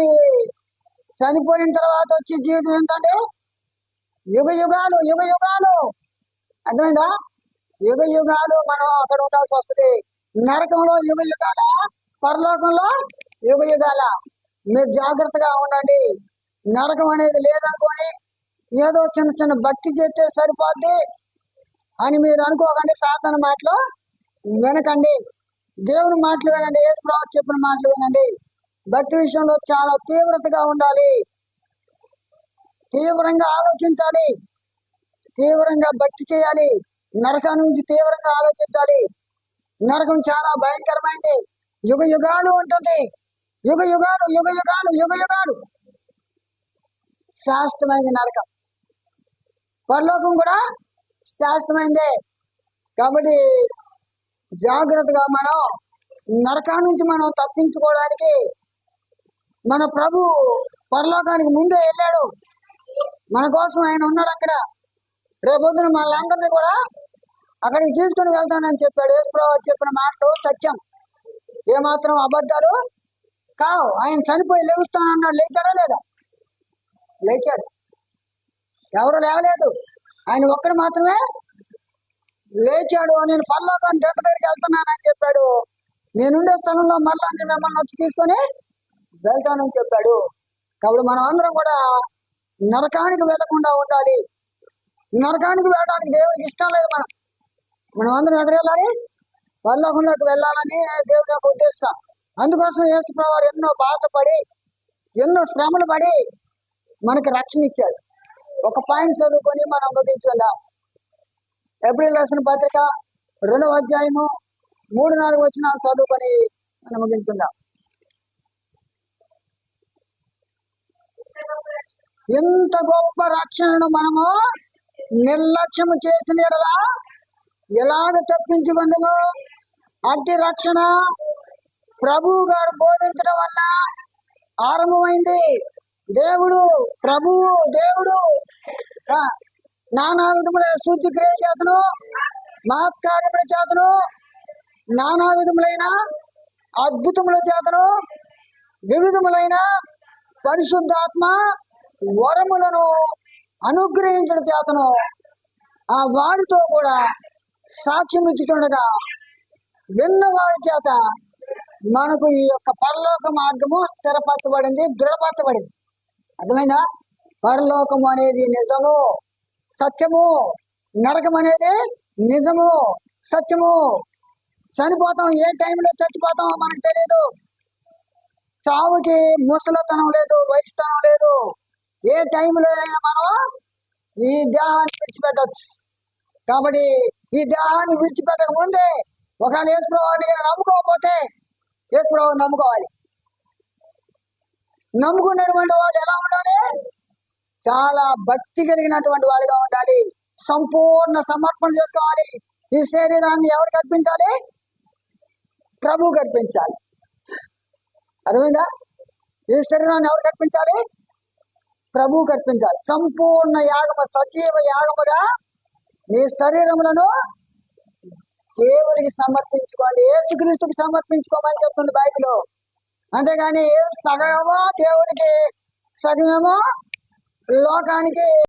చనిపోయిన తర్వాత వచ్చే జీవితం ఏంటంటే యుగ యుగాలు. అర్థమైందా? యుగ యుగాలు మనం అక్కడ ఉండాల్సి వస్తుంది. నరకంలో యుగ యుగాల, పరలోకంలో యుగ యుగాల. మీరు జాగ్రత్తగా ఉండండి. నరకం అనేది లేదనుకోని ఏదో చిన్న చిన్న భక్తి చేస్తే సరిపోద్ది అని మీరు అనుకోకండి. సాతాను మాటలు వినకండి, దేవుని మాటలు వినండి, యేసు ప్రభువు చెప్పిన మాటలు వినండి. భక్తి విషయంలో చాలా తీవ్రతగా ఉండాలి, తీవ్రంగా ఆలోచించాలి, తీవ్రంగా భక్తి చేయాలి. నరకం నుంచి తీవ్రంగా ఆలోచించాలి. నరకం చాలా భయంకరమైంది. యుగ యుగాలు ఉంటుంది. యుగ యుగాలు శాశ్వతమైన నరకం. పరలోకం కూడా శాశ్వతమైందే. కాబట్టి జాగ్రత్తగా మనం నరకం నుంచి మనం తప్పించుకోవడానికి మన ప్రభు పరలోకానికి ముందే వెళ్ళాడు. మన కోసం ఆయన ఉన్నాడు అక్కడ. రేపొద్దున వాళ్ళందరినీ కూడా అక్కడికి తీసుకుని వెళ్తానని చెప్పాడు. యేసు ప్రభువు చెప్పిన మాటలు సత్యం, ఏమాత్రం అబద్ధాలు కావు. ఆయన చనిపోయి లేస్తానన్నాడు. లేచాడా లేదా? లేచాడు. ఎవరు లేవలేదు, ఆయన ఒక్కడు మాత్రమే లేచాడు. నేను పరలోకాన్ని దగ్గరికి వెళ్తున్నానని చెప్పాడు. నేనుండే స్థలంలో మళ్ళా నేను మిమ్మల్ని వచ్చి తీసుకొని వెళ్తానని చెప్పాడు. కాబట్టి మనం అందరం కూడా నరకానికి వెళ్లకుండా ఉండాలి. నరకానికి వెళ్ళడానికి దేవుడికి ఇష్టం లేదు. మనం అందరం ఎక్కడ వెళ్ళాలి? పరలోకంలోకి వెళ్ళాలని దేవుడి యొక్క ఉద్దేశం. అందుకోసం యేసు ప్రభువు ఎన్నో బాధపడి, ఎన్నో శ్రమలు పడి మనకి రక్షణ ఇచ్చాడు. ఒక పాయింట్ చదువుకొని మనం ముగించుకుందాం. ఏప్రిల్ రాసిన పత్రిక 2వ అధ్యాయము 3-4 వచనాలు చదువుకొని మనం ముగించుకుందాం. ఇంత గొప్ప రక్షణను మనము నిర్లక్ష్యము చేసిన యెడల ఎలాగ తప్పించుకుందుము? అట్టి రక్షణ ప్రభువు గారు బోధించడం వల్ల ఆరంభమైంది. దేవుడు నానా విధములైన సూచక్రియ చేతను, మహత్కార్యముల చేతను, నానా విధములైన అద్భుతముల చేతను, వివిధములైన పరిశుద్ధాత్మ వరములను అనుగ్రహించడం చేతను ఆ వారితో కూడా సాక్ష్యం ఇచ్చుతుండగా విన్నవారి చేత మనకు ఈ యొక్క పరలోక మార్గము స్థిరపరచబడింది, దృఢపరచబడింది. అర్థమైందా? పరలోకము అనేది నిజము, సత్యము. నరకం అనేది నిజము, సత్యము. చనిపోతాం, ఏ టైంలో చచ్చిపోతామో మనకు తెలియదు. చావుకి ముసలతనం లేదు, వయసుతనం లేదు. ఏ టైంలో అయినా మనం ఈ దేహాన్ని విడిచిపెట్టచ్చు. కాబట్టి ఈ దేహాన్ని విడిచిపెట్టక ముందే ఒకవేళ యేసు ప్రభువుని నమ్ముకోకపోతే యేసు ప్రభువుని నమ్ముకోవాలి. నమ్ముకున్నటువంటి వాడు ఎలా ఉండాలి? చాలా భక్తి కలిగినటువంటి వాడిగా ఉండాలి. సంపూర్ణ సమర్పణ చేసుకోవాలి. ఈ శరీరాన్ని ఎవరికి అర్పించాలి? ప్రభువుకి అర్పించాలి. అర్థమైందా? ఈ శరీరాన్ని ఎవరికి అర్పించాలి? ప్రభువుకి అర్పించాలి. సంపూర్ణ యాగము, సజీవ యాగముగా నీ శరీరములను దేవునికి సమర్పించుకోండి, యేసుక్రీస్తుకి సమర్పించుకోమని చెప్తుంది బైబిల్. అంతేగాని సగమేమో దేవుడికి, సగమేమో లోకానికి